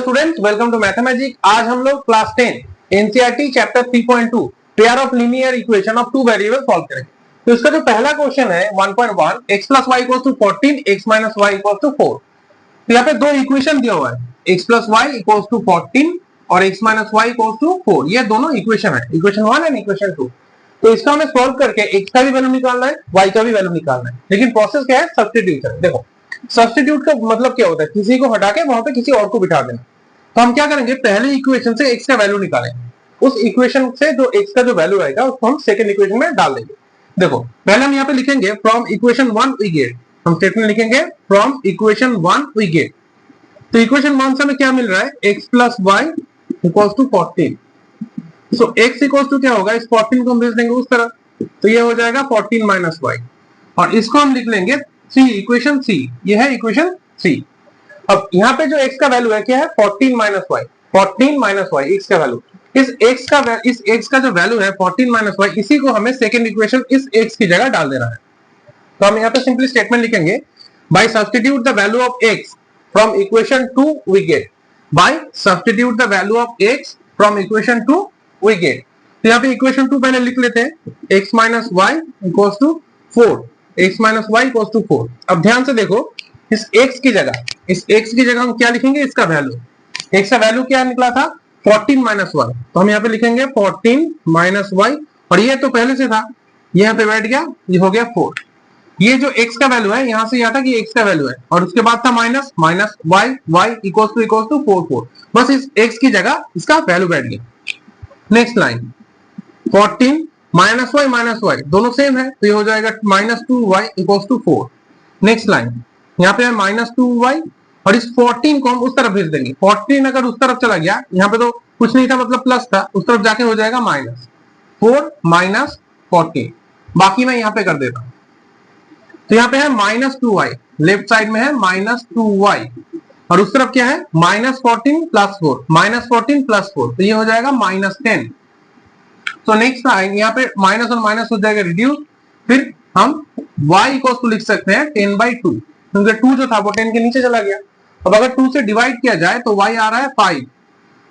Students, welcome to mathematics. आज हम लोग class 10 NCERT chapter 3.2 pair of linear equation of two variable solve करेंगे। तो इसका जो पहला क्वेश्चन है 1.1 x plus y equals to 14 x minus y equals to 4। तो यहाँ पे दो इक्वेशन दिया हुआ है, x plus y equals to 14 और x minus y equals to 4। ये दोनों इक्वेशन है, इक्वेशन 1 एंड इक्वेशन 2। तो इसका हमें सॉल्व करके x का भी वैल्यू निकालना है, y का भी वैल्यू निकालना है। लेकिन प्रोसेस क्या है? सब्स्टिट्यूशन। देखो सब्स्टिट्यूट का मतलब क्या होता है? किसी को हटा के वहां पे किसी और को बिठा देना। तो हम क्या करेंगे, पहले इक्वेशन से x का वैल्यू निकालेंगे, उस इक्वेशन से जो x का जो वैल्यू आएगा उसको हम सेकंड इक्वेशन में डाल देंगे। देखो पहले हम यहाँ पे लिखेंगे फ्रॉम इक्वेशन 1 वी गेट, हम स्टेटमेंट लिखेंगे फ्रॉम इक्वेशन 1 वी गेट। तो इक्वेशन 1 से हमें क्या मिल रहा है? x plus y equals to 14। So x equals to क्या होगा? इस 14 को हम भेज देंगे उस तरफ, तो ये हो जाएगा 14 माइनस वाई, और इसको हम लिख लेंगे सी, इक्वेशन सी। ये है इक्वेशन सी। अब यहाँ पे जो x का वैल्यू है क्या है? 14 minus y, 14 minus y x का वैल्यू। इस x का जो वैल्यू है 14 माइनस वाई, इसी को हमें सेकंड इक्वेशन इस x की जगह डाल देना है। तो हम यहाँ पे सिंपली स्टेटमेंट लिखेंगे by substitute the value of x from equation 2 we get, by substitute the value of x from equation 2 we get. तो यहाँ पे इक्वेशन 2 पहले लिख लेते हैं, x minus Y equals to 4, x minus Y equals to 4। अब ध्यान से देखो, इस x की जगह हम क्या लिखेंगे? इसका वैल्यू, x का वैल्यू क्या निकला था? 14 माइनस वाई। तो हम यहाँ पे लिखेंगे 14 माइनस वाई, और ये तो पहले से था, ये यहाँ पे बैठ गया, ये हो गया 4। ये जो x का वैल्यू है यहाँ से यहाँ था कि x का वैल्यू है, और उसके बाद था minus minus y, y equals to 4 4। बस इस x की जगह इसका वैल्यू बैठ गया। नेक्स्ट लाइन 14 माइनस वाई दोनों सेम है, तो ये हो जाएगा minus 2y equals to 4। Next line यहाँ पे है माइनस 2y, और इस 14 को हम उस तरफ भेज देंगे। 14 अगर उस तरफ चला गया, यहाँ पे तो कुछ नहीं था मतलब प्लस था, उस तरफ जाके हो जाएगा माइनस 4 माइनस 14। बाकी मैं यहाँ पे कर देता हूँ। तो यहाँ पे है माइनस 2y, लेफ्ट साइड में है माइनस 2y, और उस तरफ क्या है? माइनस 14 प्लस 4, माइनस 14 प्लस 4, तो ये हो जाएगा माइनस 10। तो नेक्स्ट लाइन यहाँ पे माइनस और माइनस हो जाएगा रिड्यूस, फिर हम y इक्वल्स टू लिख सकते हैं 10/2, क्योंकि 2 जो था वो 10 के नीचे चला गया। अब अगर 2 से डिवाइड किया जाए तो y आ रहा है 5,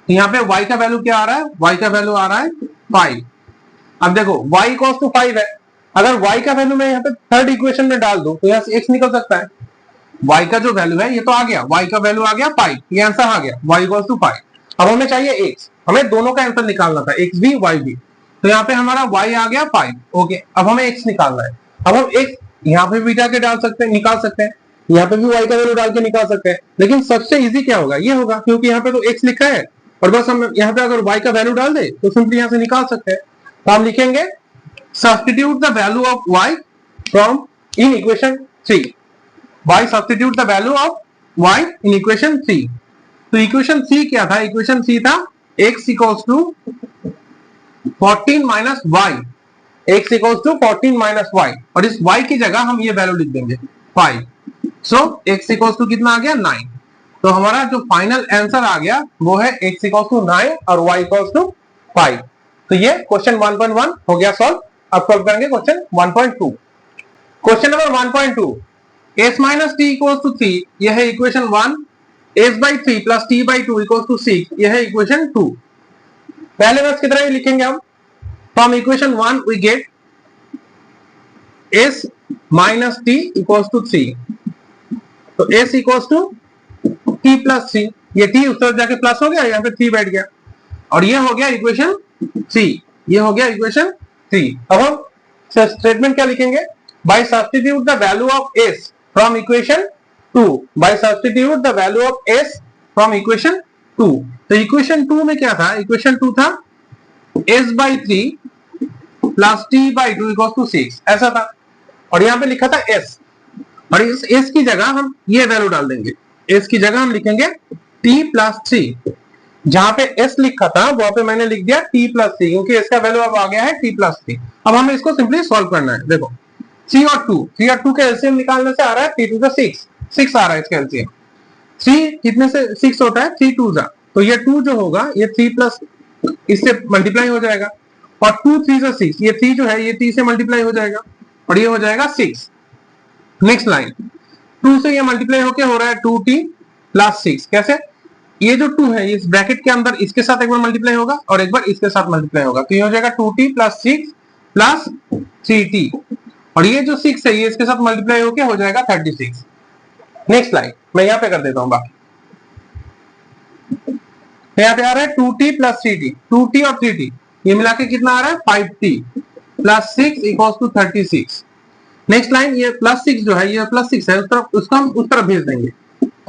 तो यहाँ पे y का वैल्यू क्या आ रहा है? y का वैल्यू आ रहा है 5। अब देखो y इक्वल्स टू 5 है, अगर y का वैल्यू मैं यहाँ पे थर्ड इक्वेशन में डाल दूं तो यहाँ से x निकल सकता है। y का जो वैल्यू है ये तो आ गया, y का वैल्यू आ गया 5, ये आंसर आ गया y इक्वल्स टू 5। अब हमें चाहिए x, हमें दोनों का आंसर निकालना था, x भी y भी। तो यहाँ पे हमारा y आ गया 5, ओके। अब हमें x निकालना है। अब हम x यहाँ पे भी जाके डाल सकते हैं, निकाल सकते हैं, यहाँ पे भी y का वैल्यू डाल के निकाल सकते हैं, लेकिन सबसे इजी क्या होगा? ये होगा, क्योंकि यहाँ पे तो x लिखा है, और बस हम यहाँ पे अगर y का वैल्यू डाल दे तो सिंपली यहाँ से निकाल सकते हैं। तो हम लिखेंगे substitute the value of y from in equation 3, by substitute the value of y in equation 3। तो इक्वेशन 3 क्या था? इक्वेशन 3 था x equals to 14 minus y, x equals to 14 minus y, और इस y की जगह हम ये वैल्यू लिख देंगे 5। सो x इक्वल्स टू कितना आ गया? 9। तो हमारा जो फाइनल आंसर आ गया वो है x इक्वल्स टू 9 और y इक्वल्स टू 5। तो ये क्वेश्चन 1.1 हो गया सॉल्व। अब सॉल्व करेंगे question 1.2। Question number 1.2, s minus t equals to 3, यह है equation 1, s/3 plus t/2 equals to 6, यह है इक्वेशन 2। पहले बस कितना ही लिखेंगे हम, from equation 1 we get s minus t equals to 3, तो s equals to t plus 3, ये t उस तरफ जाके प्लस हो गया, यहाँ पे 3 बैठ गया, और ये हो गया इक्वेशन 3, ये हो गया इक्वेशन 3। अब हम स्टेटमेंट क्या लिखेंगे? By substitute the value of s from equation 2, by substitute the value of s from equation 2। तो इक्वेशन 2 में क्या था? इक्वेशन 2 था s/3 plus t/2 equals to 6, ऐसा था, और यहाँ पे लिखा था s, और इस s की जगह हम ये वैल्यू डाल देंगे, s की जगह हम लिखेंगे t प्लस 3। जहां पे s लिखा था वहां पे मैंने लिख दिया t प्लस 3, क्योंकि s का वैल्यू अब आ गया है t प्लस 3। अब हमें इसको सिंपली सॉल्व करना है। देखो 3 और 2 के एलसीएम निकालने से आ रहा है 3 2 6 आ रहा है इसका एलसीएम। 3 कितने से 6 होता है? 3 2 जा, तो ये 2 जो होगा ये 3 प्लस इससे मल्टीप्लाई हो जाएगा, और 2 3 से 6, ये 3 जो है ये 3 से मल्टीप्लाई हो जाएगा, और ये हो जाएगा 6। नेक्स्ट लाइन 2 से ये मल्टीप्लाई होके हो रहा है 2t प्लस 6, कैसे? ये जो 2 है इस ब्रैकेट के अंदर इसके साथ एक बार मल्टीप्लाई होगा और एक बार इसके साथ मल्टीप्लाई होगा, तो ये हो जाएगा 2t प्लस 6 प्लस 3t, और ये जो 6 है ये इसके साथ मल्टीप्लाई होके हो जाएगा 36। नेक्स्ट लाइन मैं यहाँ पे कर देता हूँ बाकी। यहाँ पे आ रहा है 2t प्लस 3t, 2t और 3t ये मिला के कितना आ रहा है 5t plus 6 equals to 36। Next line ये प्लस 6 जो है ये प्लस 6 है उसको हम उस तरफ भेज देंगे,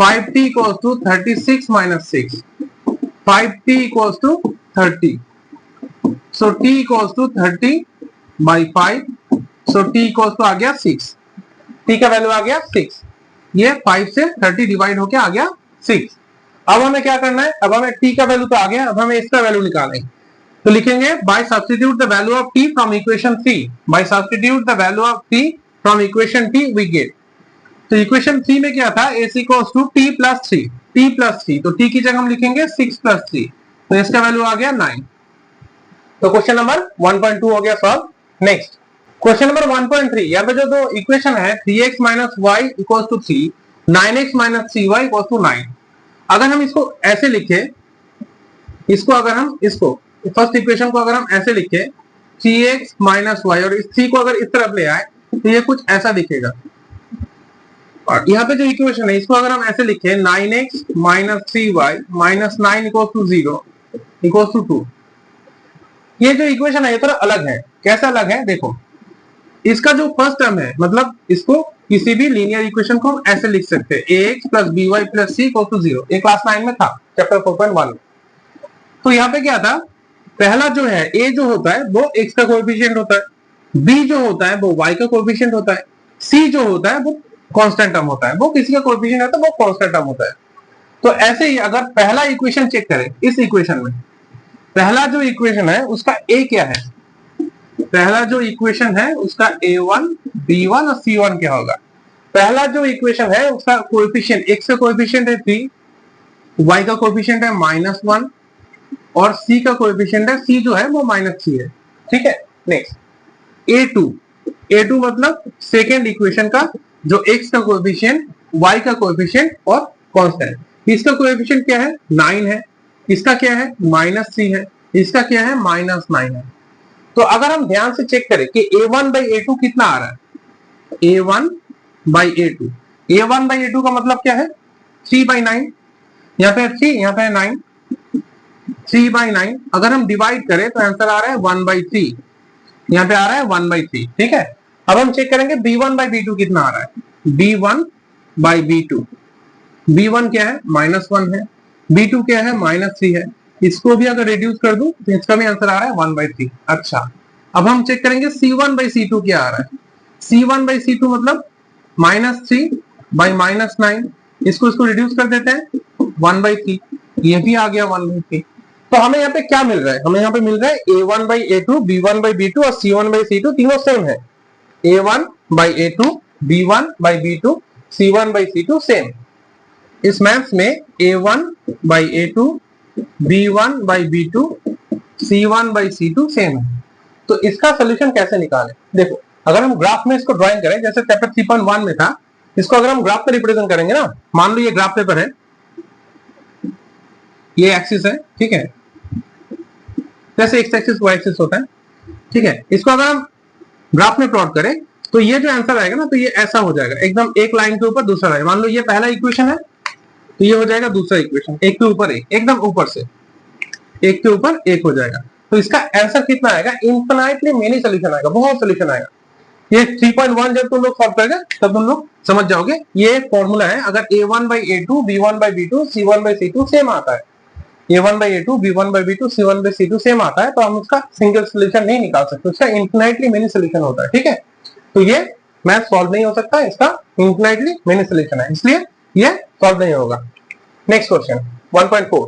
5t equals to 36 minus 6, 5t equals to 30, so t equals to 30 by 5, so t equals to आ गया 6, t का वैल्यू आ गया 6, ये 5 से 30 डिवाइड होके आ गया 6। अब हमें क्या करना है, अब हमें t का वैल्यू तो आ गया, अब हमें इसका वैल्यू निकालना है, तो लिखेंगे by substitute the value of t from equation 3, by substitute the value of t from equation t we get, तो इक्वेशन 3 में क्या था ac equals to t plus 3, t plus 3, तो t की जगह हम लिखेंगे 6 प्लस 3, तो इसका वैल्यू आ गया 9। तो क्वेश्चन नंबर 1.2 हो गया सॉल्व। नेक्स्ट क्वेश्चन नंबर 1.3, यहाँ पे जो दो इक्वेशन है 3x minus Y equals to 3, 9x minus 3y equals to 9, अगर हम इसको ऐसे लिखे, इसको अगर हम इसको फर्स्ट इक्वेशन को अगर हम ऐसे लिखे 3x माइनस वाई और इस 3 को अगर इस तरफ ले आए तो ये कुछ ऐसा दिखेगा, और यहाँ पे जो इक्वेशन है इसको अगर हम ऐसे लिखे 9x minus 3y minus 9 equals to 0 equals to 2, ये जो इक्वेशन है ये थोड़ा अलग है। कैसा अलग है देखो, इसका जो फर्स्ट टर्म है मतलब इसको किसी भी लीनियर इक्वेशन को हम ऐसे लिख सकते हैं ax plus by plus c equal to 0, ये क्लास 9 में था चैप्टर 4.1 में। तो यहाँ पे क्या था, पहला जो है a जो होता है वो x का कोएफिशिएंट होता है, b जो होता है वो y का कोएफिशिएंट होता है, c जो होता है वो कांस्टेंट टर्म होता है, वो किसी का कोएफिशिएंट होता है वो कांस्टेंट टर्म होता है। तो ऐसे ही अगर पहला इक्वेशन चेक करें, इस इक्वेशन में पहला जो इक्वेशन है उसका a क्या है, पहला जो इक्वेशन है उसका a1 b1 और c1 क्या होगा। पहला जो इक्वेशन है उसका कोएफिशिएंट, x का कोएफिशिएंट है 3, y का कोएफिशिएंट है -1 और c का कोएफिशिएंट है, c जो है वो -3 है, ठीक है। नेक्स्ट a2 मतलब सेकेंड इक्वेशन का जो x का कोएफिशिएंट, y का कोएफिशिएंट और कांस्टेंट, इसका कोएफिशिएंट क्या है 9 है, इसका क्या है -3 है, इसका क्या है -9 है। तो अगर हम ध्यान से चेक करें कि a1 by a2 कितना आ रहा है, a1 by a2, a1 by a2 का मतलब क्या है 3 by 9, यहाँ पे 3 यहाँ पे 9, 3 by 9 अगर हम डिवाइड करें तो आंसर आ रहा है 1 by 3, यहाँ पे आ रहा है 1 by 3, ठीक है। अब हम चेक करेंगे b1 by b2 कितना आ रहा है, b1 by b2, b1 क्या है -1 है, b2 क्या है -3 है, इसको भी अगर रिड्यूस कर दूं तो इसका भी आंसर आ रहा है 1 by 3। अच्छा अब हम चेक करेंगे c1 by c2 क्या आ रहा है, c1 by c2 मतलब -3 by -9, इसको रिड्यूस कर देते हैं 1 by 3, ये भी आ गया 1 by 3। तो हमें यहाँ पे क्या मिल रहा है, हमें यहाँ पे मिल रहा है a1 by a2, b1 by b2 और c1 by c2 तीनों सेम है, a1 by a2, b1 by b2, c1 by c2 same. इस मैथ्स में a1 by a2, b1 by b2, c1 by c2 same है। तो इसका solution कैसे निकालें, देखो अगर हम ग्राफ में इसको ड्राइंग करें जैसे चैप्टर 3.1 में था, इसको अगर हम ग्राफ पे रिप्रेजेंट करेंगे ना, मान लो ये ग्राफ पेपर है, ये एक्सिस है, ठीक है, जैसे एक्स एक्सिस वाई एक्सिस होता है, ठीक है। इसको अगर हम ग्राफ में प्लॉट करें तो ये जो आंसर आएगा ना, तो ये ऐसा हो जाएगा एकदम एक लाइन के ऊपर दूसरा लाइन, मान लो ये पहला इक्वेशन है तो ये हो जाएगा दूसरा इक्वेशन, एक के ऊपर एक, एकदम ऊपर से एक के ऊपर एक हो जाएगा। तो इसका आंसर कितना आएगा, इनफिनाइटली मेनी सोल्यूशन आएगा, बहुत सोल्यूशन आएगा। ये 3.1 जब तुम लोग सॉल्व करोगे तब तुम लोग समझ जाओगे, ये फॉर्मूला है। अगर a1 by a2, b1 by b2, c1 by c2 same आता है, a1 by a2, b1 by b2, c1 by c2 same आता है, तो हम उसका सिंगल सोल्यूशन नहीं निकाल सकते, उसका इनफिनाइटली मेनी सोल्यूशन होता है, ठीक है। तो ये मैथ सॉल्व नहीं हो सकता, इसका इनफिनाइटली मेनी सोल्यूशन है, इसलिए ये सॉल्व नहीं होगा। Next question 1.4,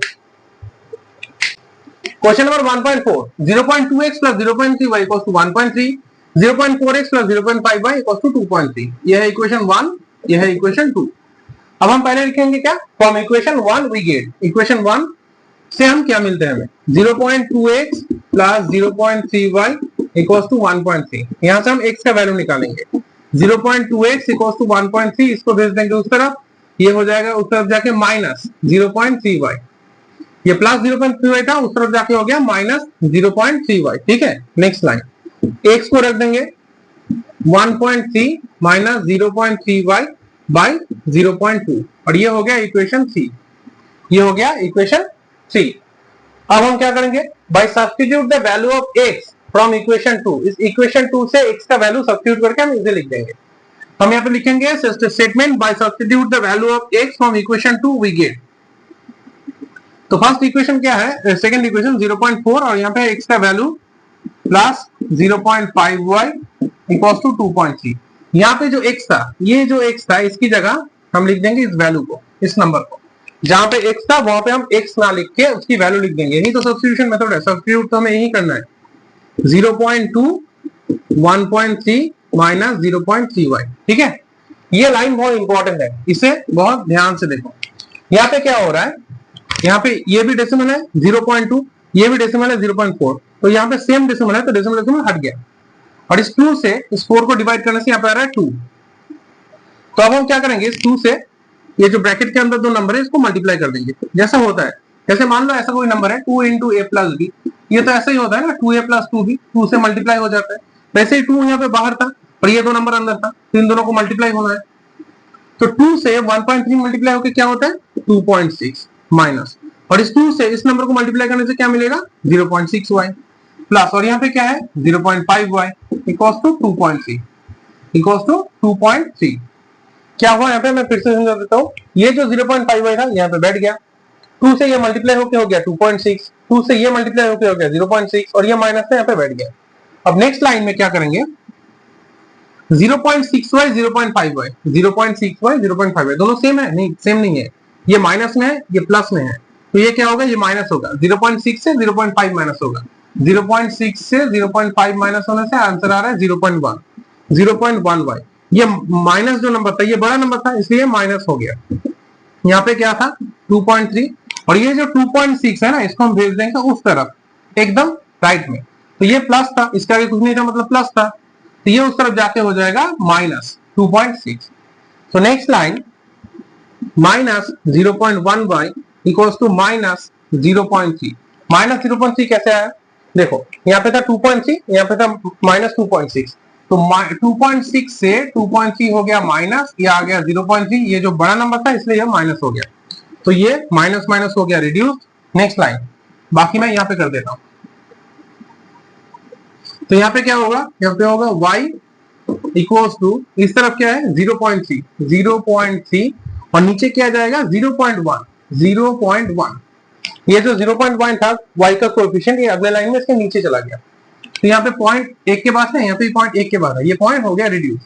question number 1.4, 0.2x plus 0.3y equals to 1.3, 0.4x plus 0.5y equals to 2.3। यह है इक्वेशन 1, यह है इक्वेशन 2। अब हम पहले लिखेंगे क्या, from equation 1 we get, equation 1 से हम क्या मिलते हैं हमें 0.2x plus 0.3y equals to 1.3, यहां से हम x का वैल्यू निकालेंगे, 0.2x equals to 1.3, इसको भेज देंगे उस तरफ, ये हो जाएगा उस तरफ जाके -0.3y, ये प्लस 0.3y था, उस तरफ जाके हो गया माइनस 0.3y। ठीक है, नेक्स्ट लाइन, x को रख देंगे 1.3 माइनस 0.3y बाई 0.2 और ये हो गया इक्वेशन 3। ये हो गया इक्वेशन 3। अब हम क्या करेंगे, by substitute the value of x from equation 2। इस इक्वेशन 2 से x का वैल्यू सब्स्टिट्यूट करके हम इसे लिख देंगे। हम यहाँ पे लिखेंगे statement by substitute the value of x from equation 2 we get. तो फर्स्ट इक्वेशन क्या है, सेकंड इक्वेशन 0.4 और यहाँ पे x का value plus 0.5y equals to 2.3। यहाँ पे जो x था, ये जो x था इसकी जगह हम लिख देंगे इस वैल्यू को, इस नंबर को। जहां पे x था वहां पे हम x ना लिख के उसकी वैल्यू लिख देंगे। यही तो सब्स्टिट्यूशन मेथड है, सब्स्टिट्यूट तो हमें यही करना है। 0.2 1.3 माइनस 0.3y। ठीक है, ये लाइन बहुत इंपॉर्टेंट है, इसे बहुत ध्यान से देखो। यहाँ पे क्या हो रहा है, यहाँ पे ये भी डेसिमल है 0.2, ये भी डेसिमल है 0.4, तो यहाँ पे सेम डेसिमल है तो डेसिमल हट गया और इस 2 से इस 4 को डिवाइड करने से यहाँ पे आ रहा है 2। तो अब हम क्या करेंगे, इस 2 से ये जो ब्रैकेट के अंदर दो नंबर है इसको मल्टीप्लाई कर देंगे। जैसा होता है, जैसे मान लो ऐसा कोई नंबर है 2 इंटू ए प्लस बी, ये तो ऐसा ही होता है ना, 2a प्लस 2b, 2 से मल्टीप्लाई हो जाता है। वैसे ही 2 यहाँ पे बाहर था और ये दो नंबर अंदर था, तो इन दोनों को मल्टीप्लाई होना है। तो 2 से 1.3 मल्टीप्लाई होकर क्या होता है 2.6 माइनस, और इस 2 से इस नंबर को मल्टीप्लाई करने से क्या मिलेगा 0.6y प्लस, और यहाँ पे क्या है 0.5y equals to 2.3 equals to 2.3। क्या हुआ यहाँ पे, मैं फिर से समझा देता हूँ। ये जो 0.5y था यहाँ पे बैठ गया, 2 से ये मल्टीप्लाई होके हो गया 2.6, 2 से ये मल्टीप्लाई होके हो गया 0.6 और ये माइनस से यहाँ पे बैठ गया। अब नेक्स्ट लाइन में क्या करेंगे, 0.6y 0.5y 0.6y 0.5y दोनों सेम है, नहीं सेम नहीं है, ये माइनस में है ये प्लस में है, तो ये क्या होगा, ये माइनस होगा। 0.6 से 0.5 माइनस होगा, 0.6 से 0.5 माइनस होने से आंसर आ रहा है 0.1 0.1y। ये माइनस जो नंबर था ये बड़ा नंबर था इसलिए माइनस हो गया। यहाँ पे क्या था 2.3 और ये जो 2.6 है ना इसको हम भेज देंगे उस तरफ एकदम राइट में, तो ये प्लस था, इसका आगे कुछ नहीं था मतलब प्लस था, तो ये उस तरफ जाके हो जाएगा माइनस 2.6। तो next line minus 0.1y equals to minus 0.3। Minus 0.3 कैसे आया, देखो यहाँ पे था 2.3, यहाँ पे था माइनस 2.6, तो 2.6 से 2.3 हो गया माइनस, ये आ गया 0.3, ये जो बड़ा नंबर था इसलिए ये माइनस हो गया, तो ये माइनस माइनस हो गया रिड्यूस। नेक्स्ट लाइन, बाकी मैं यहाँ पे कर देता हूं। तो यहाँ पे क्या होगा, यहाँ पे होगा y इक्वल्स टू, इस तरफ क्या है 0.3 और नीचे क्या जाएगा 0.1। ये जो 0.1 था y का कोएफिशिएंट ये अगले लाइन में इसके नीचे चला गया, तो यहाँ पे पॉइंट 1 के बाद है, यहाँ पे पॉइंट 1 के बाद है, ये पॉइंट हो गया रिड्यूस।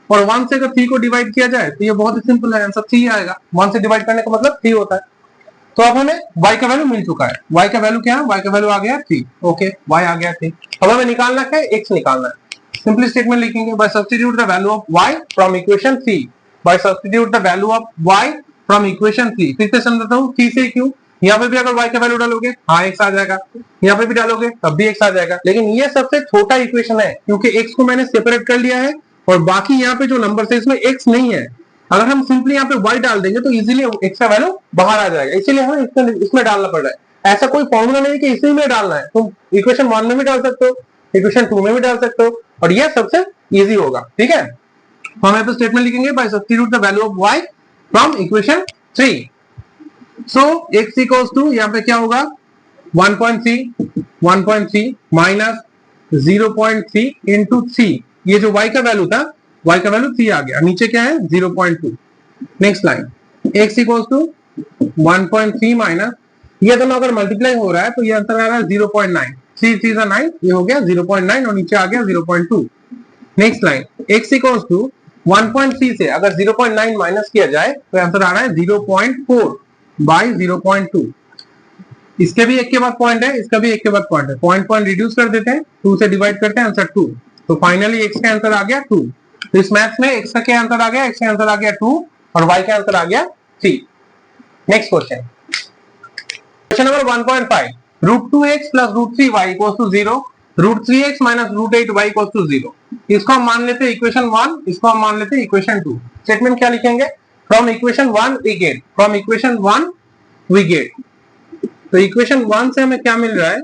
और 1 से अगर 3 को डिवाइड किया जाए तो ये बहुत ही सिंपल है, आंसर 3 आएगा। 1 से डिवाइड करने का मतलब 3 होता है। तो अब हमें y का वैल्यू मिल चुका है, y का वैल्यू क्या है, y का वैल्यू आ गया 3। ओके, y आ गया 3। अब हमें निकालना है x निकालना है। सिंपली स्टेटमेंट लिखेंगे, by substitute the value of y from equation 3, by substitute the value of y from equation 3। फिर से समझाता हूँ 3 से क्यों, यहाँ पे भी अगर y का वैल्यू डालोगे हाँ x आ जाएगा, यहाँ पे भी डालोगे तब भी x आ जाएगा, लेकिन ये सबसे छोटा इक्वेशन है क्योंकि x को मैंने सेपरेट कर लिया है और बाकी यहाँ पे जो नंबर है इसमें x नहीं है। अगर हम सिंपली यहाँ पे y डाल देंगे तो इजीली x का वैल्यू बाहर आ जाएगा, इसीलिए हमें इसमें डालना पड़ रहा है। ऐसा कोई फॉर्मूला नहीं कि इसी में डालना है, तुम इक्वेशन 1 में भी डाल सकते हो, इक्वेशन 2 में भी डाल सकते हो और ये सबसे इजी होगा। ठीक है, तो हम यहाँ पे स्टेटमेंट लिखेंगे by substitute the value of y from equation 3। So x equals to यहाँ पे क्या होगा 1.3 माइनस 0.3 इंटू 3, ये जो y का वैल्यू था y का वैल्यू 3 आ गया, नीचे क्या है 0.2। Next line x equals to 1.3 minus, ये दोनों अगर मल्टीप्लाई हो रहा है तो ये आंसर आ रहा है 0.9, 3 3 9, ये हो गया 0.9 और नीचे आ गया 0.2। Next line x equals to 1.3 से अगर 0.9 माइनस किया जाए तो आंसर आ रहा है 0.4 बाई 0.2। इसके भी एक के बाद पॉइंट है, इसका भी एक के बाद पॉइंट है, पॉइंट पॉइंट रिड्यूस कर देते हैं, 2 से डिवाइड करते हैं आंसर 2, तो फाइनली x का आंसर आ गया 2। तो इस मैथ में x का क्या आंसर आ गया, x का आंसर आ गया 2 और y का आंसर आ गया 3। Next question, question number 1.5, √2x plus √3y equals to 0, √3x minus √8y equals to 0। इसको हम मान लेते हैं इक्वेशन 1, इसको हम मान लेते हैं इक्वेशन 2। स्टेटमेंट क्या लिखेंगे, from equation 1 we get, from equation 1 we get. तो इक्वेशन 1 से हमें क्या मिल रहा है,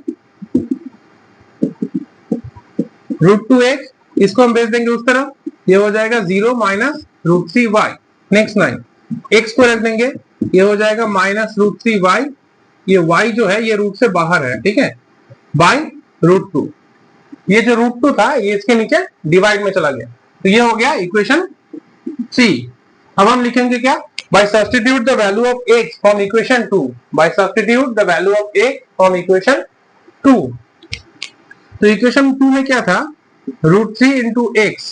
√2x, इसको हम भेज देंगे उस तरफ, ये हो जाएगा 0 minus √3y। Next line, x को रख देंगे, ये हो जाएगा माइनस √3y, ये y जो है ये रूट से बाहर है, ठीक है, बाय √2। ये जो √2 था ये इसके नीचे डिवाइड में चला गया, तो ये हो गया इक्वेशन 3। अब हम लिखेंगे क्या, by substitute the value of x from equation 2, by substitute the value of x from equation 2। तो इक्वेशन 2 में क्या था, √3 into x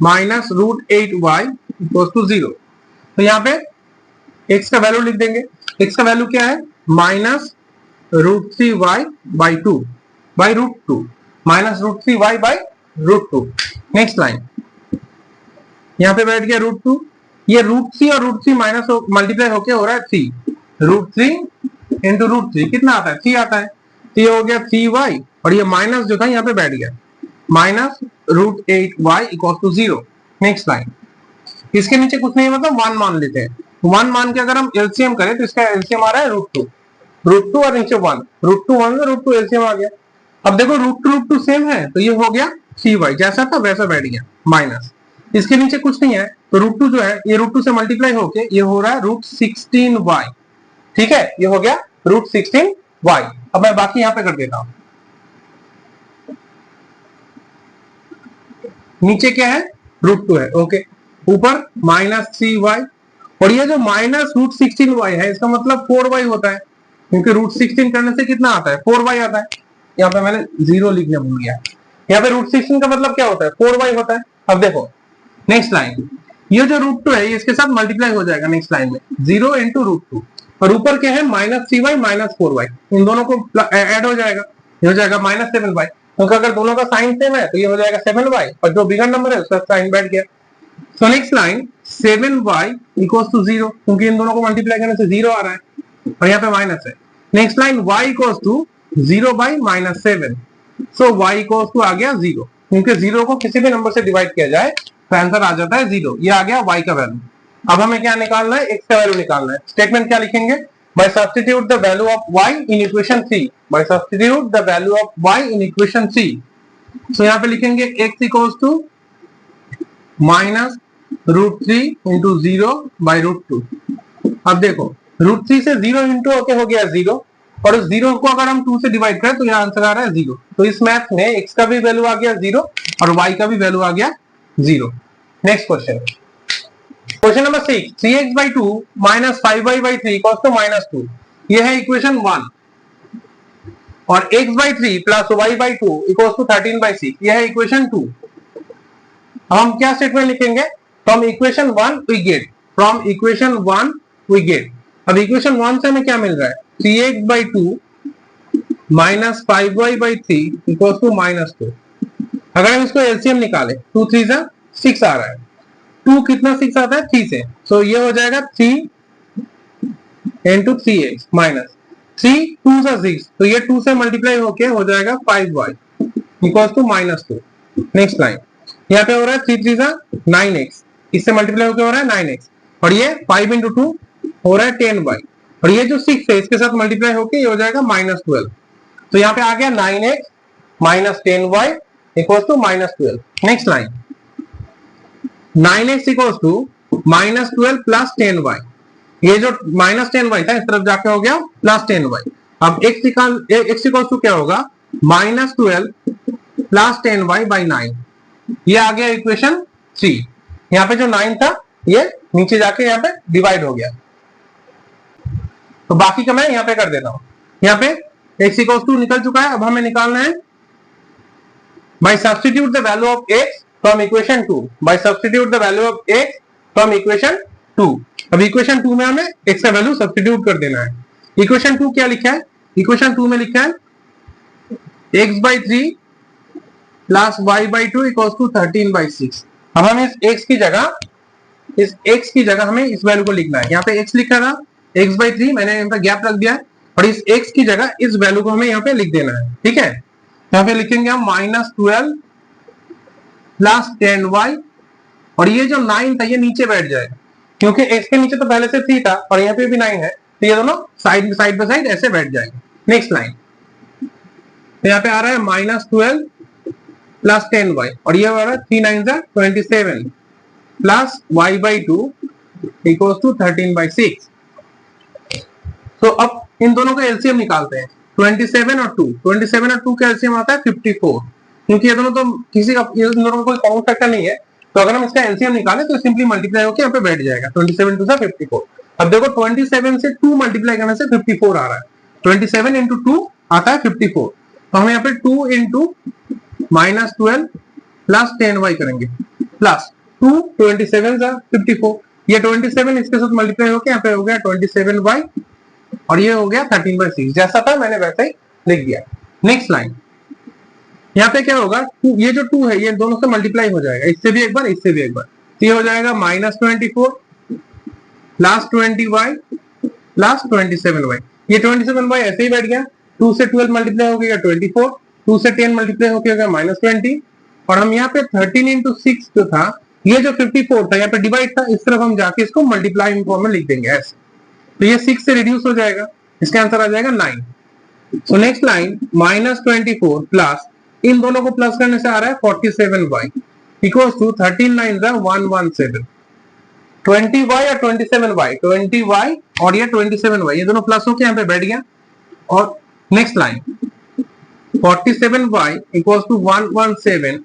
minus √8y equal to 0। तो यहाँ पे x का वैल्यू लिख देंगे, x का वैल्यू क्या है, minus √3y by 2 by √2, minus √3y by √2। Next line, यहाँ पे बैठ गया √2, ये √3 और √3 माइनस मल्टीप्लाई होके हो रहा है 3, √3 इंटू √3 कितना आता है, 3 आता है, तो ये हो गया 3y, और ये माइनस जो था यहाँ पे बैठ गया, minus √8y equal to 0। Next line, इसके नीचे कुछ नहीं मतलब 1 मान लेते हैं, 1 मान के अगर हम एलसीएम करें तो इसका एलसीएम आ रहा है √2 और नीचे 1, √2 1 √2 एलसीएम आ गया। अब देखो √2 सेम है, तो ये हो गया 3y, जैसा था वैसा बैठ गया, माइनस इसके नीचे कुछ नहीं है, तो √2 जो है ये √2 से मल्टीप्लाई होके ये हो रहा है √16y, ठीक है, ये हो गया √16y। अब मैं बाकी यहाँ पे कर देता हूं, नीचे क्या है, √2 है, ओके, ऊपर माइनस 3y, और ये जो माइनस √16y है इसका मतलब 4y होता है, क्योंकि √16 करने से कितना आता है, 4y आता है। यहाँ पे मैंने 0 लिखने भूल गया, यहाँ पे √16 का मतलब क्या होता है, 4y होता है। अब देखो नेक्स्ट लाइन, ये जो √2 है ये इसके साथ मल्टीप्लाई हो जाएगा नेक्स्ट लाइन में, 0 इंटू √2, और ऊपर क्या है माइनस 3y माइनस 4y, इन दोनों को ऐड हो जाएगा, ये हो जाएगा माइनस 7y, क्योंकि अगर दोनों का साइन सेम है तो ये हो जाएगा 7y, और जो बिगर नंबर है उसका साइन बैठ गया। So next line 7y equals to 0, क्योंकि इन दोनों को मल्टीप्लाई करने से 0 आ रहा है और यहाँ पे माइनस है। Next line y equals to 0 by minus 7, so y equals to आ गया 0, क्योंकि 0 को किसी भी नंबर से डिवाइड किया जाए तो आंसर आ जाता है 0। ये आ गया y का वैल्यू। अब हमें क्या निकालना है, x का वैल्यू निकालना है। स्टेटमेंट क्या लिखेंगे, by substitute the value of y in equation 3, by substitute the value of y in equation 3, so यहाँ पे लिखेंगे x equals to minus √3 into 0 by √2। अब देखो √3 से 0 इंटू होके हो गया 0, और उस 0 को अगर हम 2 से डिवाइड करें तो यहाँ आंसर आ रहा है 0। तो इस मैथ में x का भी वैल्यू आ गया 0 और y का भी वैल्यू आ गया 0। Next question, question number 6, 3x by 2 minus 5y by 3 equals to minus 2, ये है इक्वेशन 1, और x by 3 plus y by 2 equals to 13 by 6, ये है इक्वेशन 2। अब हम क्या स्टेटमेंट लिखेंगे, from equation 1 we get, from equation 1 we get. अब इक्वेशन 1 से हमें क्या मिल रहा है, 3x by 2 minus 5y by 3 equals to minus 2। अगर हम इसको एलसीएम निकाले 2 3 से 6 आ रहा है, 2 कितना 6 आता है 3 से, सो ये हो जाएगा 3 इंटू 3x माइनस 3 2 से 6, तो ये 2 से मल्टीप्लाई होके हो जाएगा 5y equals to minus 2। Next line, यहाँ पे हो रहा है 3 3 से 9x, इससे मल्टीप्लाई होके हो रहा है 9x, और ये 5 इंटू 2 हो रहा है 10y, और ये जो 6 है इसके साथ मल्टीप्लाई होके ये हो जाएगा माइनस 12। तो यहाँ पे आ गया 9x minus 10y equals to minus 12। Next line, 9x equals to minus 12 plus 10y, ये जो माइनस 10y था इस तरफ जाके हो गया प्लस 10y। अब x इक्वल्स टू क्या होगा, माइनस 12 प्लस 10y बाई 9, ये आ गया इक्वेशन 3। यहाँ पे जो 9 था ये नीचे जाके यहाँ पे डिवाइड हो गया, तो बाकी का मैं यहाँ पे कर देता हूं। यहाँ पे x इक्वल्स टू निकल चुका है, अब हमें निकालना है by substitute the value of x from equation 2, by substitute the value of x from equation 2। अब इक्वेशन 2 में हमें x का वैल्यू सब्स्टिट्यूट कर देना है। इक्वेशन 2 क्या लिखा है, इक्वेशन 2 में लिखा है x by 3 plus y by 2 equals to 13 by 6। अब हमें इस x की जगह हमें इस वैल्यू को लिखना है। यहाँ पे x लिखा था, x by 3 मैंने यहाँ पे गैप रख दिया है, और इस x की जगह इस वैल्यू को हमें यहाँ पे लिख देना है, ठीक है। यहाँ पे लिखेंगे हम माइनस 12 प्लस 10y, और ये जो 9 था ये नीचे बैठ जाएगा, क्योंकि x के नीचे तो पहले से 3 था और यहाँ पे भी 9 है, तो ये दोनों साइड बाय साइड ऐसे बैठ जाएंगे। नेक्स्ट लाइन, तो यहाँ पे आ रहा है -12 प्लस 10y और ये आ रहा है 3 9 27 प्लस y/2 इक्वल्स टू 13/6। तो अब इन दोनों का एलसीएम निकालते हैं। 27 और 2 का एलसीएम आता है 54, क्योंकि ये दोनों तो किसी का इन दोनों का कोई कॉमन फैक्टर नहीं है, तो अगर हम इसका एलसीएम निकालें तो सिंपली मल्टीप्लाई होकर यहाँ पे बैठ जाएगा। 27 2 54। अब देखो 27 से 2 मल्टीप्लाई करने से 54 आ रहा है। 27 इंटू 2 आता है 54, तो हम यहाँ पे 2 इंटू -12 प्लस 10y करेंगे प्लस 2 27 54। ये 27 इसके साथ मल्टीप्लाई होकर यहाँ पे हो गया 27y और ये हो गया 13/6। जैसा था मैंने वैसा ही लिख दिया। नेक्स्ट लाइन, यहाँ पे क्या होगा, ये जो 2 है ये दोनों से मल्टीप्लाई हो जाएगा, इससे भी एक बार इससे भी एक बार, तो ये हो जाएगा -24 प्लस 20y प्लस 27y। ये 27y ऐसे ही बैठ गया। 2 से 12 मल्टीप्लाई हो गया 24, 2 से 10 मल्टीप्लाई हो गया -20 और हम यहाँ पे 13 इंटू 6 जो था, ये जो 54 था यहाँ पे डिवाइड था, इस तरफ हम जाके इसको मल्टीप्लाई फॉर्म में लिख देंगे ऐसे, तो ये 6 से रिड्यूस हो जाएगा, इसका आंसर आ जाएगा 9। सो नेक्स्ट लाइन -24 प्लस इन दोनों को प्लस करने से आ रहा है 47y इक्वल्स टू 13 9 117। 20y और 27y, 20y और ये 27y, ये दोनों प्लस होके यहाँ पे बैठ गया। और next line 47y equals to 117,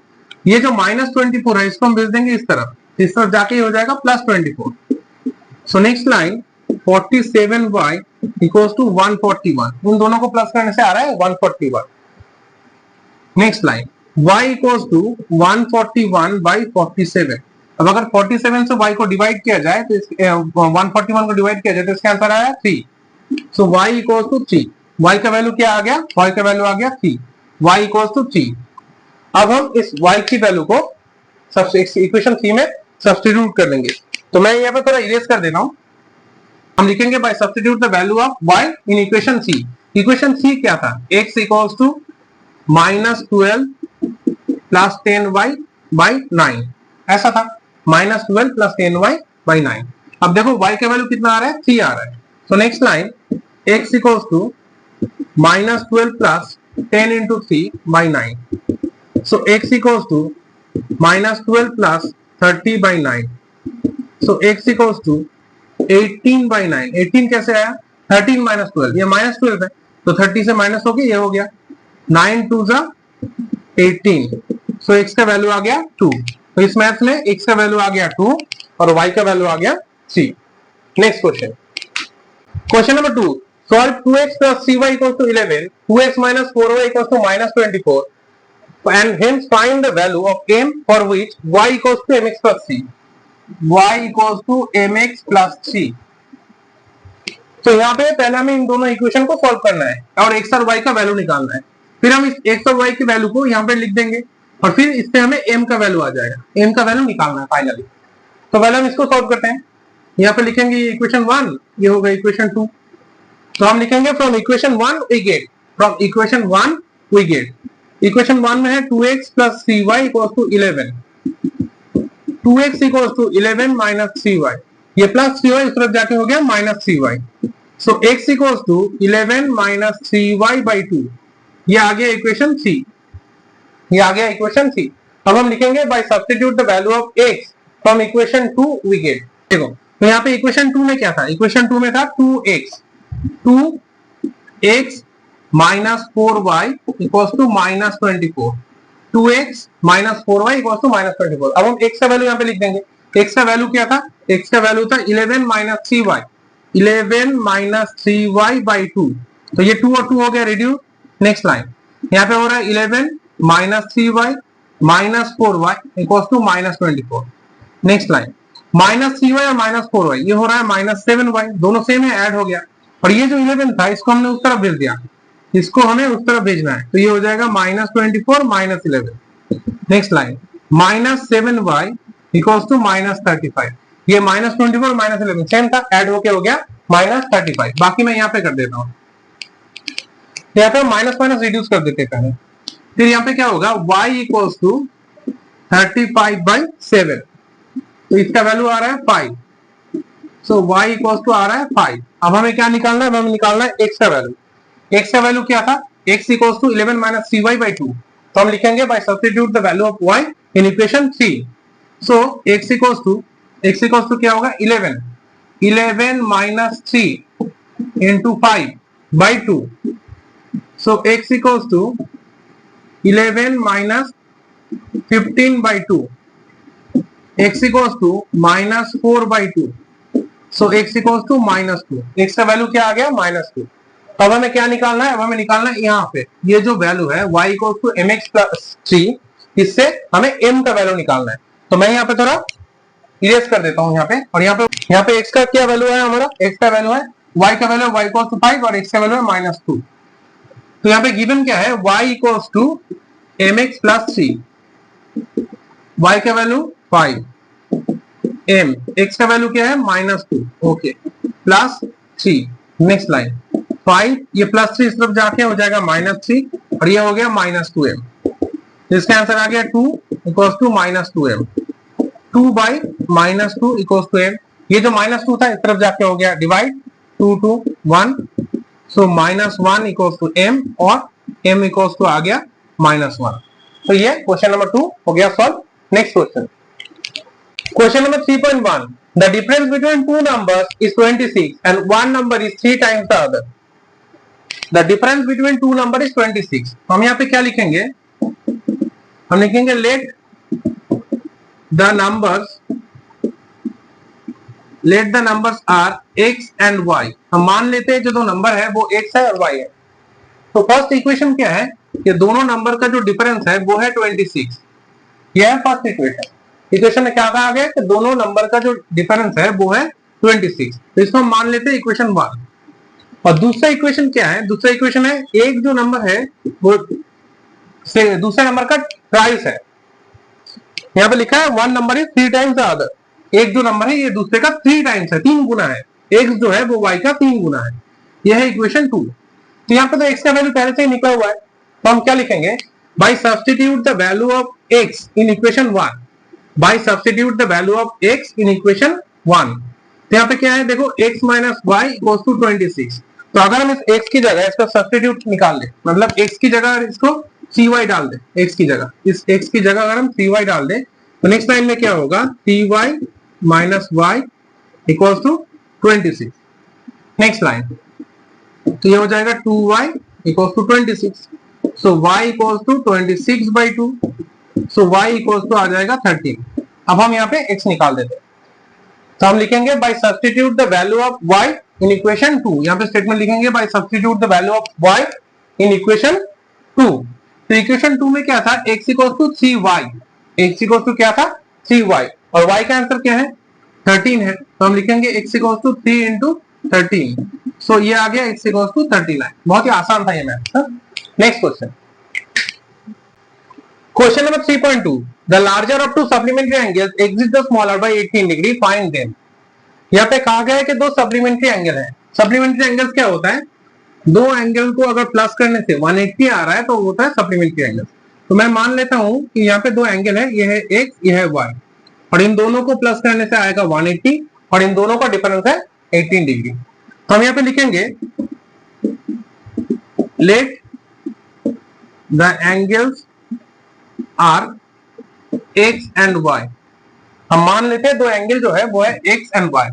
ये जो -24 है इसको हम भेज देंगे इस तरफ जाके हो जाएगा +24। So next line 47y equals to 141, इन दोनों को प्लस करने से आ रहा है 141। Next line y equals to 141/47। अब अगर 47 से y को डिवाइड किया जाए तो 141 को डिवाइड किया जाए तो इसका आंसर आया 3। सो y इक्वल्स टू 3। y का वैल्यू क्या आ गया, y का वैल्यू आ गया 3, y इक्वल्स टू 3। अब हम इस y की वैल्यू को इक्वेशन 3 में सब्स्टिट्यूट कर लेंगे। तो मैं यहाँ पे थोड़ा इरेज कर देता हूं। हम लिखेंगे by substitute the value of y in equation c। Equation c क्या था, x equals to -12 plus 10y/9 ऐसा था, -12 प्लस 10y/9। अब देखो y का वैल्यू कितना आ रहा है, 3 आ रहा है। So next line x equals to -12 plus 10 into 3/9। So x equals to -12 plus 30/9। So x equals to 18/9। 18 कैसे आया, 13 माइनस 12, ये -12 है तो 30 से माइनस हो गया, ये हो गया 9 2 18। सो x का वैल्यू आ गया 2। तो इस मैथ में x का वैल्यू आ गया 2 और y का वैल्यू आ गया 3। Next question, question number 2, solve 2x plus 3y equals to 11, 2x minus 4y equals to -24 and hence find the value of m for which y equals to mx plus c। y equals to mx plus c। तो यहाँ पे पहले हमें इन दोनों equation को solve करना है और x और y का वैल्यू निकालना है। फिर हम इस x और y की वैल्यू को यहाँ पे लिख देंगे और फिर इससे हमें m का वैल्यू आ जाएगा, m का वैल्यू निकालना है फाइनली। तो पहले हम इसको सॉल्व करते हैं। यहाँ पे लिखेंगे इक्वेशन 1, ये होगा इक्वेशन 2। तो हम लिखेंगे from equation 1 we get, from equation 1 we get, equation 1 में है 2x plus 3y equals to 11, 2x equals to 11 minus 3y, ये प्लस 3y इस तरफ जाके हो गया -3y। So x equals to 11 minus 3y/2, ये आ गया इक्वेशन 3, ये आ गया इक्वेशन 3। अब हम लिखेंगे by substitute the value of x from equation 2 we get. देखो तो यहाँ पे इक्वेशन 2 में क्या था, इक्वेशन 2 में था 2x minus 4y equals to -24, 2x minus 4y equals to -24। अब हम x का वैल्यू यहाँ पे लिख देंगे। x का वैल्यू क्या था, x का वैल्यू था 11 minus 3y, 11 minus 3y/2, तो ये 2 और 2 हो गया रिड्यूस। नेक्स्ट लाइन यहाँ पे हो रहा है 11 minus 3y minus 4y equals to -24। Next line -3y और -4y, ये हो रहा है -7y, दोनों सेम है, ऐड हो गया। और ये जो 11 था इसको हमने उस तरफ भेज दिया, इसको हमें उस तरफ भेजना है, तो ये हो जाएगा -24 -11। Next line -7y equals to -35, ये -24 -11 सेम था, ऐड होके हो गया -35। बाकी मैं यहाँ पे कर देता हूँ, यहाँ पे माइनस माइनस रिड्यूस कर देते हैं। फिर यहाँ पे क्या होगा, y इक्वल्स टू 35/7, तो इसका वैल्यू आ रहा है 5। सो y इक्वल्स टू आ रहा है 5। अब हमें क्या निकालना है, हमें निकालना है x का वैल्यू। x का वैल्यू क्या था, x equals to 11 minus 3y by 2। तो हम लिखेंगे by substitute the value of y in equation 3। So x equals to क्या होगा 11 minus 3 into 5 by 2। So x equals to 11 minus 15 by 2, x equals to minus 4 by 2। So x equals to minus 2। x का value क्या आ गया -2। अब हमें क्या निकालना है, अब हमें निकालना है यहाँ पे ये जो वैल्यू है y equals to mx plus 3, इससे हमें m का वैल्यू निकालना है। तो मैं यहाँ पे थोड़ा इरेज कर देता हूँ यहाँ पे, और यहाँ पे x का क्या वैल्यू है, हमारा x का वैल्यू है y का वैल्यू y इक्वल्स टू 5 और x का वैल्यू है -2। तो यहाँ पे गिवन क्या है, y equals to mx plus 3, y का वैल्यू 5, m x का वैल्यू क्या है -2, ओके, प्लस 3। नेक्स्ट लाइन 5, ये प्लस 3 इस तरफ जाके हो जाएगा -3 और ये हो गया -2m। इसका आंसर आ गया 2 equals to -2m। 2 by -2 equals to m। ये जो -2 था इस तरफ जाके हो गया divide, 2 2 1, so -1 equals to m और m इक्वल्स टू आ गया -1। तो ये क्वेश्चन नंबर 2 हो गया solve. Next question, question number 3.1, the difference between two numbers is 26 and one number is 3 times the other. The difference between two number is 26। हम यहाँ पे क्या लिखेंगे, हम लिखेंगे let the numbers are x and y। हम मान लेते हैं जो दो नंबर है वो x है और y है। तो फर्स्ट इक्वेशन क्या है कि दोनों नंबर का जो डिफरेंस है वो है 26। यह है फर्स्ट इक्वेशन। इक्वेशन में क्या कहा गया कि दोनों नंबर का जो डिफरेंस है वो है 26। तो इसको हम मान लेते हैं इक्वेशन 1। और दूसरा इक्वेशन क्या है, दूसरा इक्वेशन है एक जो नंबर है वो से दूसरे नंबर का ट्राइस है। यहाँ पे लिखा है one number is 3 times the other. एक जो नंबर है ये दूसरे का 3 टाइम्स है, 3 गुना है। x जो है वो y का 3 गुना है। यह है इक्वेशन 2। तो यहाँ पे तो x का वैल्यू पहले से ही निकला हुआ है, तो हम क्या लिखेंगे, by substitute the value of x in equation 1। By substitute the value of x in equation 1। तो यहाँ पे क्या है देखो, x minus Y equals to 26। तो अगर हम इस x की जगह इसका सब्स्टिट्यूट निकाल ले, मतलब x की जगह इसको cy डाल दे, x की जगह इस x की जगह अगर हम cy डाल दे तो नेक्स्ट लाइन में क्या होगा, cy minus Y equals to 26। Next line तो ये हो जाएगा 2y equals to 26। So y equals to 26 by 2। So y equals to आ जाएगा 13। अब हम यहाँ पे x निकाल देते हैं, तो हम लिखेंगे by substitute the value of y in equation 2। यहाँ पे स्टेटमेंट लिखेंगे by substitute the value of y in equation 2। तो इक्वेशन 2 में क्या था, x equals to 3y, x equals to क्या था 3y, और y का आंसर क्या है 13 है। तो हम लिखेंगे x इक्वल्स टू 3 इंटू 13। सो ये आ गया x इक्वल्स टू 39। बहुत ही आसान था ये math. Next question, question number 3.2, the larger of two supplementary angles exits the smaller by 18 degree, find them। यहाँ पे कहा गया है कि दो सप्लीमेंट्री एंगल है। सप्लीमेंट्री एंगल्स क्या होता है, दो एंगल को अगर प्लस करने से 180 आ रहा है तो वो होता है सप्लीमेंट्री एंगल। तो मैं मान लेता हूं कि यहाँ पे दो एंगल है, ये है x, ये है y, और इन दोनों को प्लस करने से आएगा 180 और इन दोनों का डिफरेंस है 18 डिग्री। तो हम यहाँ पे लिखेंगे let the angles are x and y। हम मान लेते हैं दो एंगल जो है वो है x एंड y।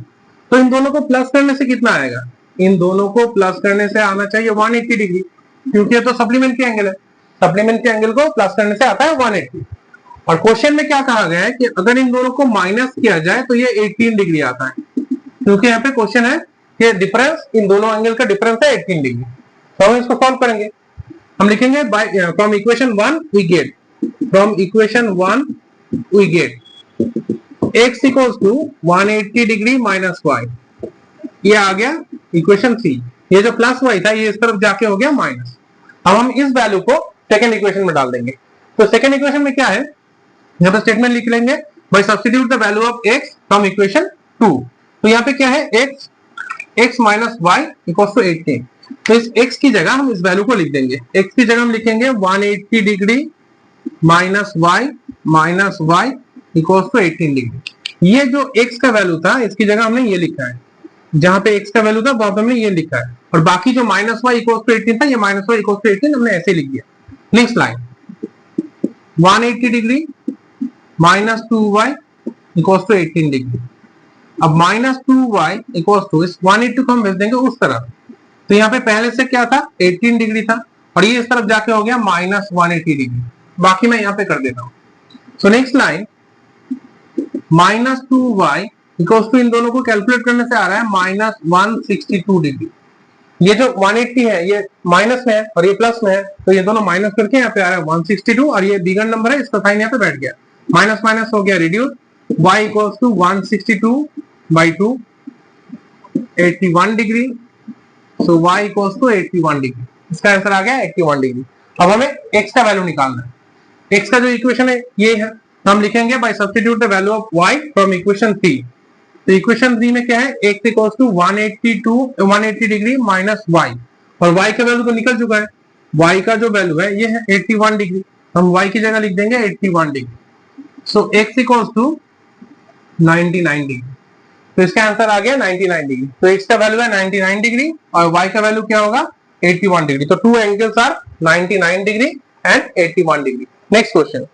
तो इन दोनों को प्लस करने से कितना आएगा, इन दोनों को प्लस करने से आना चाहिए 180 डिग्री, क्योंकि ये तो सप्लीमेंट्री एंगल है। सप्लीमेंट्री एंगल को प्लस करने से आता है 180। और क्वेश्चन में क्या कहा गया है कि अगर इन दोनों को माइनस किया जाए तो ये 18 डिग्री आता है, क्योंकि यहाँ पे क्वेश्चन है कि डिफरेंस इन दोनों एंगल का डिफरेंस है 18 डिग्री। तो हम इसको सॉल्व करेंगे। हम लिखेंगे from equation 1 we get, from equation 1 we get x equals to 180 degree minus y। ये आ गया इक्वेशन 3। ये जो प्लस y था ये इस तरफ जाके हो गया माइनस। अब हम इस वैल्यू को सेकंड इक्वेशन में डाल देंगे। तो सेकंड इक्वेशन में क्या है, यहाँ पर स्टेटमेंट लिख लेंगे by substitute the value of x from equation 2। तो यहाँ पे क्या है, x minus Y equals to 18। तो इस x की जगह हम इस वैल्यू को लिख देंगे। x की जगह हम लिखेंगे 180 degree minus y equals to 18 degree. ये जो x का वैल्यू था इसकी जगह हमने ये लिखा है जहां पे x का वैल्यू था वहां पे हमने ये लिखा है, और बाकी जो माइनस वाई इक्वल टू 18 था, ये माइनस वाई इक्वल टू 18 हमने ऐसे लिख दिया। Next line 180 degree minus 2y equal to 18 degree. अब माइनस 2y इक्वल टू इस 180 को हम भेज देंगे उस तरफ, तो यहाँ पे पहले से क्या था 18 डिग्री था, और ये इस तरफ जाके हो गया माइनस 180 डिग्री। बाकी मैं यहाँ पे कर देता हूँ। So next line minus 2y equal to इन दोनों को कैलकुलेट करने से आ रहा है माइनस 162 डिग्री। ये जो 180 है ये माइनस में है और ये प्लस में है, तो ये दोनों माइनस करके यहाँ पे आ रहा है 162, और ये बिगर नंबर है इसका साइन यहाँ पे बैठ गया, माइनस माइनस हो गया reduce, y equals to 162 by 2 81 degree. So y equals to 81 degree, इसका आंसर आ गया 81 डिग्री। अब हमें x का वैल्यू निकालना है। x का जो इक्वेशन है ये है, हम लिखेंगे by substitute the value of y from equation 3। तो इक्वेशन 3 में क्या है, x equals to 180 degree minus y, और y का वैल्यू तो निकल चुका है, y का जो वैल्यू है ये है 81 डिग्री, हम y की जगह लिख देंगे 81 degree. So x equals to 99 degree, तो इसका आंसर आ गया 99 डिग्री। तो x का वैल्यू है 99 डिग्री और y का वैल्यू क्या होगा 81 डिग्री। तो two angles are 99 degree and 81 degree. Next question,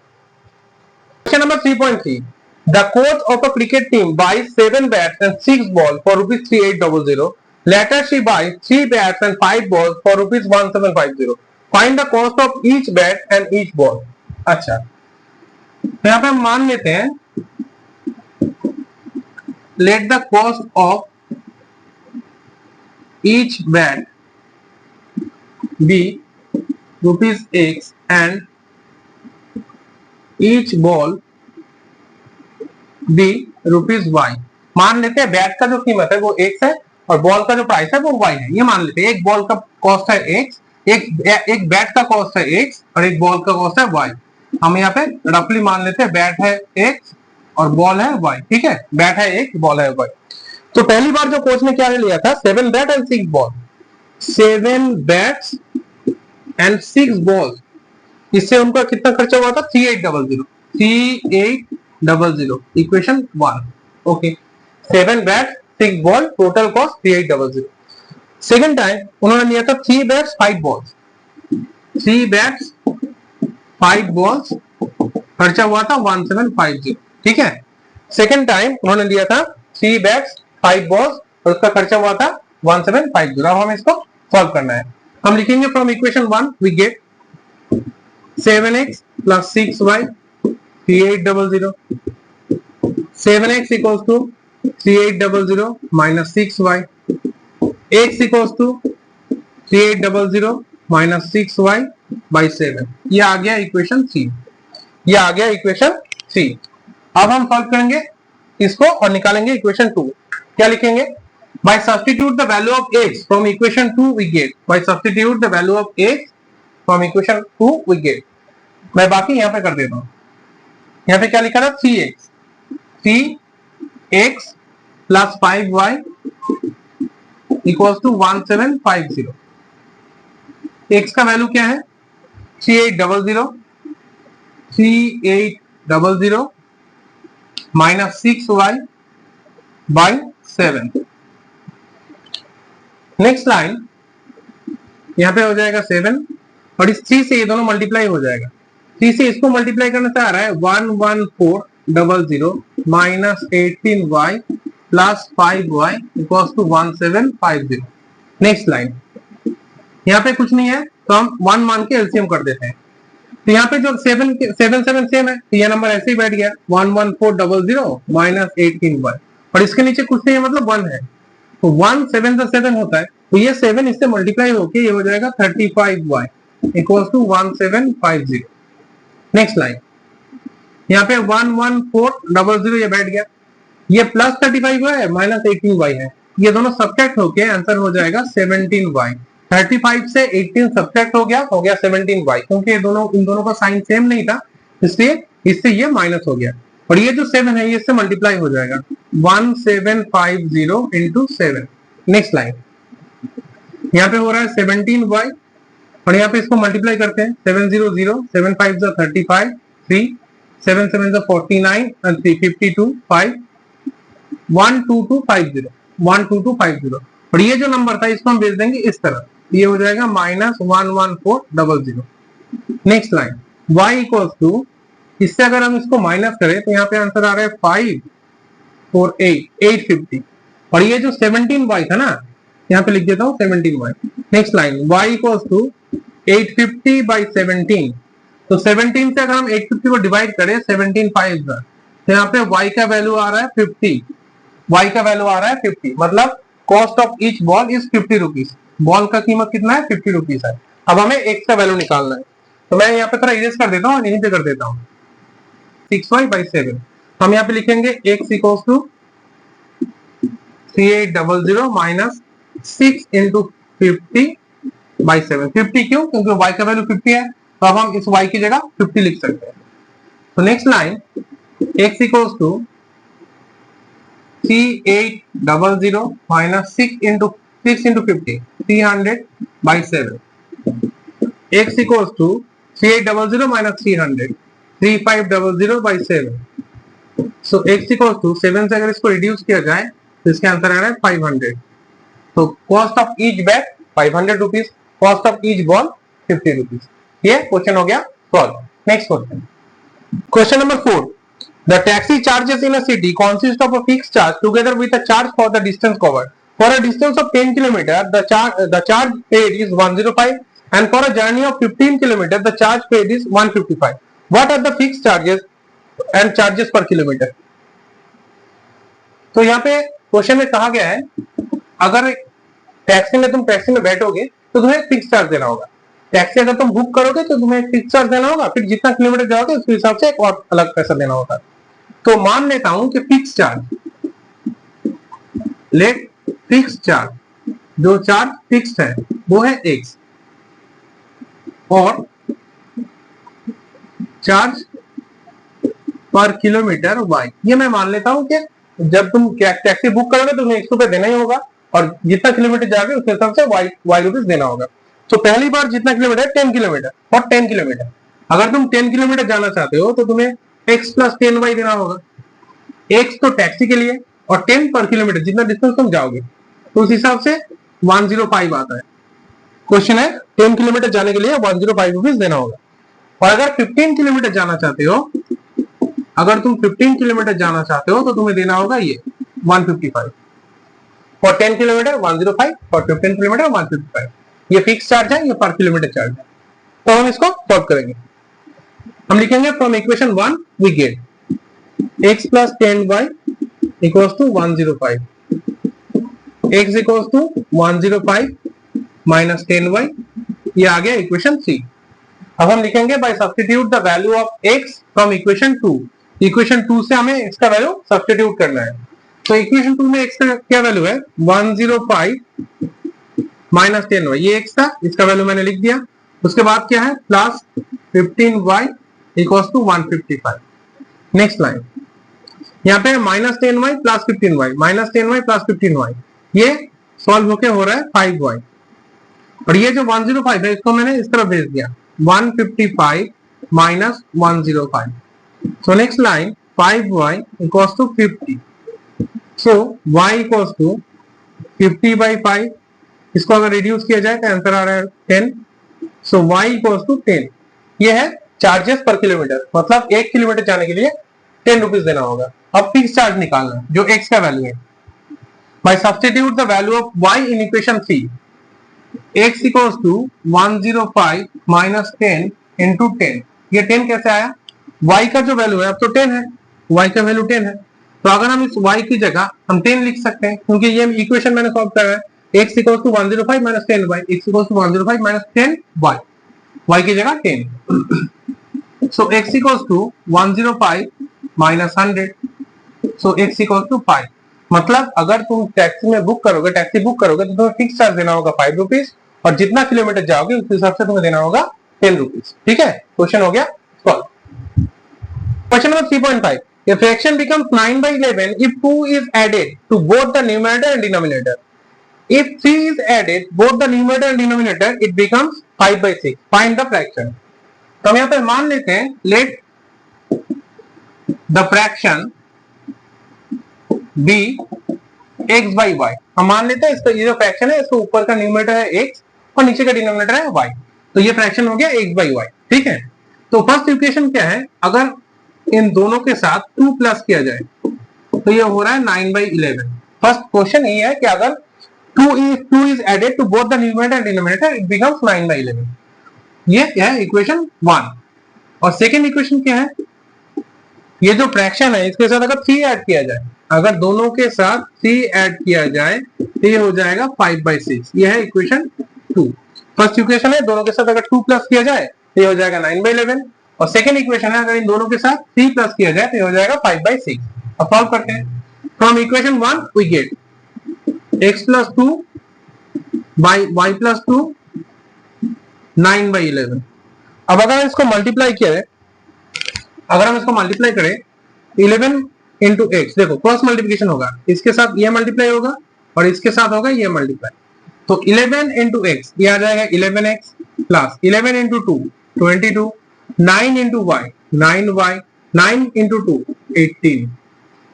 question number 3.3, the coach of a cricket team buys 7 bats and 6 balls for rupees 3800. Later she buys 3 bats and 5 balls for rupees 1750. Find the cost of each bat and each ball. अच्छा, तो यहाँ पे हम मान लेते हैं let the cost of each bat be rupees x and each ball b rupees y. मान लेते हैं बैट का जो कीमत है वो एक्स है और बॉल का जो प्राइस है वो वाई है। ये मान लेते हैं एक बॉल का कॉस्ट है एक्स, एक बैट का कॉस्ट है एक्स और एक बॉल का कॉस्ट है वाई। हम यहाँ पे रफली मान लेते हैं बैट है एक्स और बॉल है वाई। ठीक है, बैट है एक्स, बॉल है वाई। तो पहली बार जो कोच ने क्या लिया था 7 bat and 6 ball, 7 bats and 6 balls, इससे उनका कितना खर्चा हुआ था 3800 equation 1। Okay, 7 bat 6 ball, total cost 3800। Second time उन्होंने लिया था 3 बैट्स 5 बॉल्स, 3 बैट्स 5 बॉल्स, खर्चा हुआ था 1750। ठीक है, सेकंड टाइम उन्होंने लिया था 3 बैट्स 5 बॉल्स और उसका खर्चा हुआ था 1750। अब हमें इसको सॉल्व करना है। हम लिखेंगे from equation 1 we get 7x plus 6y 3800, 7x equals to 3800 minus 6y, x equals to 3800 minus 6y by 7। ये आ गया इक्वेशन 3, ये आ गया इक्वेशन 3। अब हम सॉल्व करेंगे इसको और निकालेंगे इक्वेशन 2। क्या लिखेंगे, by substitute the value of x from equation 2 we get, by substitute the value of x from equation 2 we get। मैं बाकी यहाँ पे कर देता हूँ। यहाँ पे क्या लिखा था 3x plus 5y equals to 1750। x का वैल्यू क्या है 3800 minus 6y by 7। Next line यहाँ पे हो जाएगा 7 और इस 3 से ये दोनों मल्टीप्लाई हो जाएगा। 3 से इसको मल्टीप्लाई करने से आ रहा है 11400 minus 18y plus 5y equals to 1750। Next line यहाँ पे कुछ नहीं है तो हम 1 मान के एलसीएम कर देते हैं। तो यहाँ पे जो 7 सेम है तो ये नंबर ऐसे ही बैठ गया 11400 माइनस 18y, और इसके नीचे कुछ नहीं है मतलब 1 है, तो 1 7 से 7 होता है, तो ये 7 इससे मल्टीप्लाई होके ये हो जाएगा 35y equals to 1750। Next line यहाँ पे 11400 ये बैठ गया, ये प्लस 35y है माइनस 18y है, ये दोनों सब्ट्रैक्ट होके आंसर हो जाएगा 17y। 35 से 18 सब्ट्रैक्ट हो गया 17y, क्योंकि इन दोनों का साइन सेम नहीं था इसलिए इससे ये माइनस हो गया, और ये जो 7 है ये इससे मल्टीप्लाई हो जाएगा 1750 इंटू 7। नेक्स्ट लाइन यहाँ पे हो रहा है 17y और यहाँ पे इसको मल्टीप्लाई करते हैं 700 7 5 35 3 7 7 49 and 3 52 5 12250। 12250 और ये जो नंबर था इसको हम भेज देंगे इस तरह, ये हो जाएगा -11400। Next line y equals to, इससे अगर हम इसको माइनस करें तो यहाँ पे आंसर आ रहा है 548 और ये जो 17y था ना, यहाँ पे लिख देता हूँ 17y। Next line y equals to 850 by 17, तो 17 से अगर हम 850 को डिवाइड करें 17 5 तो यहाँ पे y का वैल्यू आ रहा है 50, y का वैल्यू आ रहा है 50, मतलब cost of each ball is 50 rupees. Ball का कीमत कितना है? 50 रुपीज है। अब हमें x का वैल्यू निकालना है, तो मैं यहाँ पे थोड़ा इरेज कर देता हूँ और यहीं पे कर देता हूँ 6y बाई 7। हम यहाँ पे लिखेंगे x equals to 3800 minus 6 into 50 by 7। 50 क्यों? क्योंकि y का वैल्यू 50 है, तो अब हम इस y की जगह 50 लिख सकते हैं। तो next line x equals to 3800 minus 6 into 50 300 by 7। x equals to 3800 minus 300 3500 by 7। So x equals to 7 से अगर इसको रिड्यूस किया जाए तो इसके आंसर आ रहा है 500। तो cost of each bat 500 rupees, cost of each ball 50 rupees. ये क्वेश्चन हो गया solve. Next question, question number 4, the taxi charges in a city consist of a fixed charge together with a charge for the distance covered. For a distance of 10 km the charge paid is 105 and for a journey of 15 km the charge paid is 155. What are the fixed charges and charges per kilometer? तो यहाँ पे question में कहा गया है अगर taxi में बैठोगे तो तुम्हें फिक्स चार्ज देना होगा, टैक्सी अगर तुम बुक करोगे तो तुम्हें फिक्स चार्ज देना होगा, फिर जितना किलोमीटर जाओगे उसके हिसाब से एक और अलग पैसा देना होगा। तो मान लेता हूं कि fix charge, let fix charge, जो चार्ज फिक्स्ड है वो है x और चार्ज पर किलोमीटर y। ये मैं मान लेता हूं कि जब तुम टैक्सी बुक करोगे तो तुम्हें 100 रुपए देना ही होगा और जितना किलोमीटर जाओगे उसके हिसाब से y रुपीज देना होगा। तो पहली बार जितना किलोमीटर 10 किलोमीटर और 10 किलोमीटर, अगर तुम 10 किलोमीटर जाना चाहते हो तो तुम्हें x प्लस 10y देना होगा। x तो टैक्सी के लिए और 10 पर किलोमीटर जितना डिस्टेंस तुम जाओगे, तो उस हिसाब से 105 आता है। क्वेश्चन है 10 किलोमीटर जाने के लिए 105 रुपीज देना होगा। और अगर 15 किलोमीटर जाना चाहते हो, अगर तुम 15 किलोमीटर जाना चाहते हो तो तुम्हें देना होगा ये 155। For 10 kilometre 105, for 15 kilometre 155। ये फिक्स चार्ज है, ये पर किलोमीटर चार्ज है। तो हम इसको सॉल्व करेंगे। हम लिखेंगे from equation 1 we get x plus 10y equals to 105, x equals to 105 minus 10y, ये आ गया इक्वेशन 3। अब हम लिखेंगे by substitute the value of x from equation 2। Equation 2 से हमें x का वैल्यू सब्स्टिट्यूट करना है। तो इक्वेशन 2 में x का क्या वैल्यू है? 105 माइनस 10y, ये x था, इसका वैल्यू मैंने लिख दिया। उसके बाद क्या है? Plus 15y equals to 155। Next line, यहाँ पे minus 10y plus 15y, minus 10y plus 15y, ये सॉल्व होके हो रहा है 5y। और ये जो 105 है इसको मैंने इस तरह भेज दिया 155 minus 105। So next line 5y equals to 50। So y equals to 50 by 5, इसको अगर रिड्यूस किया जाए तो आंसर आ रहा है 10। सो y इक्वल्स टू 10। ये है चार्जेस पर किलोमीटर, मतलब 1 किलोमीटर जाने के लिए 10 रुपीज देना होगा। अब फिक्स चार्ज निकालना है जो x का वैल्यू है। By substitute the value of y in equation 3, x equals to 105 minus 10 into 10। ये 10 कैसे आया? y का जो वैल्यू है अब तो 10 है, y का वैल्यू 10 है, तो अगर हम इस y की जगह हम 10 लिख सकते हैं क्योंकि ये इक्वेशन मैंने सॉल्व करा है। x equals to 105 minus 10y, x equals to 105 minus 10y, y की जगह 10। So x equals to 105 minus 100, so x equals to 5। मतलब अगर तुम टैक्सी बुक करोगे तो तुम्हें फिक्स चार्ज देना होगा 5 रुपीज और जितना किलोमीटर जाओगे उस हिसाब से तुम्हें देना होगा 10 रुपीज। ठीक है, क्वेश्चन हो गया solve. Question number 3.5, a fraction becomes 9 by 11 if 2 is added to both the numerator and denominator. If 3 is added both the numerator and denominator, it becomes 5 by 6. Find the fraction. तो हम यहाँ पे मान लेते हैं let the fraction be x by y. हम मान लेते हैं इसका ये जो फ्रैक्शन है इसको ऊपर का न्यूमरेटर है x और नीचे का डिनोमिनेटर है y, तो ये फ्रैक्शन हो गया x बाई वाई। ठीक है, तो फर्स्ट इक्वेशन क्या है, अगर इन दोनों के साथ 2 प्लस किया जाए तो ये हो रहा है 9/11। फर्स्ट क्वेश्चन ये है कि अगर 2 is added to both the numerator and denominator it becomes 9/11। ये क्या है इक्वेशन 1। और सेकेंड इक्वेशन क्या है, ये जो फ्रैक्शन है इसके साथ अगर 3 ऐड किया जाए, अगर दोनों के साथ 3 ऐड किया जाए तो ये हो जाएगा 5/6। ये है इक्वेशन 2। फर्स्ट इक्वेशन है, दोनों के साथ अगर 2 प्लस किया जाए तो ये हो जाएगा 9/11। और सेकेंड इक्वेशन है, अगर इन दोनों के साथ 3 प्लस किया जाए तो ये हो जाएगा 5/6। अब सॉल्व करते हैं। From equation 1 we get x plus 2 by y plus 2 9/11। अब अगर इसको मल्टीप्लाई किया है, अगर हम इसको मल्टीप्लाई करें 11 इंटू एक्स, देखो क्रॉस मल्टीप्लिकेशन होगा, इसके साथ ये मल्टीप्लाई होगा और इसके साथ होगा ये मल्टीप्लाई, तो 11 इंटू एक्स ये आ जाएगा 11x plus 11 into 2 22, 9 into y 9y, 9 into 2 18।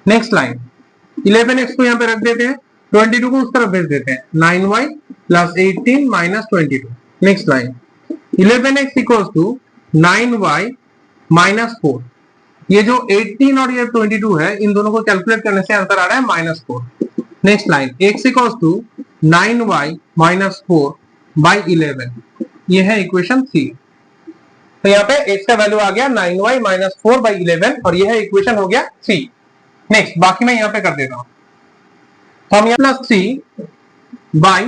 Next line 11x को यहाँ पे रख देते हैं, 22 को उस तरफ भेज देते हैं, 9y plus 18 minus 22। Next line 11x equals to 9y minus 4। ये जो 18 और ये 22 है, इन दोनों को कैलकुलेट करने से आंसर आ रहा है -4। Next line x equals to 9y minus 4 by 11। ये है इक्वेशन 3। तो यहाँ पे x का वैल्यू आ गया 9y माइनस 4 बाई 11 और ये है इक्वेशन हो गया 3। नेक्स्ट बाकी मैं यहाँ पे कर देता हूँ, तो हम यहाँ plus 3 by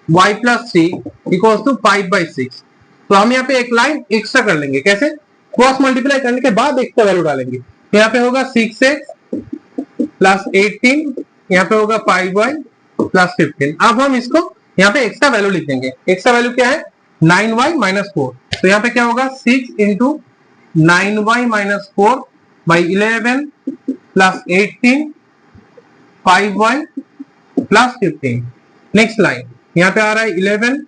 y plus 3 equals to 5/6। तो हम यहाँ पे एक लाइन एक्स्ट्रा कर लेंगे, कैसे, क्रॉस मल्टीप्लाई करने के बाद x का वैल्यू डालेंगे, तो यहाँ पे होगा 6x प्लस 18, यहाँ पे होगा 5y प्लस 15। अब हम इसको यहाँ पे x का वैल्यू लिख देंगे। x का वैल्यू क्या है 9y माइनस 4, तो यहाँ पे क्या होगा 6 into 9y minus 4 by 11 plus 18 5y plus 15। Next line यहाँ पे आ रहा है 11,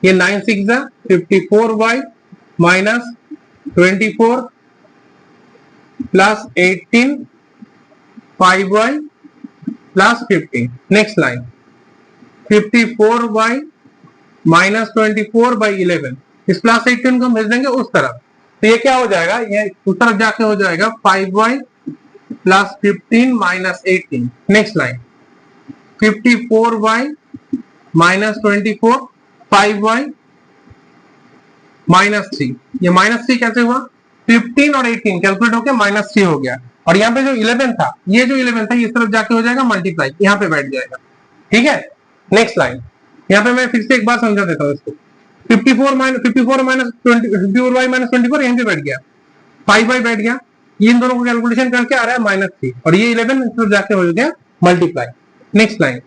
ये 9 6 54y minus 24 plus 18 5y plus 15। Next line 54y minus 24 by 11, इस प्लस 18 को हम भेज देंगे उस तरफ, तो ये क्या हो जाएगा, ये उस तरफ जाके हो जाएगा 5y plus 15 minus 18। Next line 54y minus 24 5y minus 3। ये माइनस 3 कैसे हुआ, 15 और 18 कैलकुलेट होकर माइनस 3 हो गया, और यहाँ पे जो 11 था, ये जो 11 था इस तरफ जाके हो जाएगा मल्टीप्लाई, यहाँ पे बैठ जाएगा। ठीक है, नेक्स्ट लाइन यहाँ पे मैं फिर से एक बार समझा देता हूँ इसको। 54y माइनस 24 यहीं पे बैठ गया, 5y बैठ गया, ये इन दोनों को कैलकुलेशन करके आ रहा है -3, और ये 11 इस तरफ जाके हो गया multiply. Next line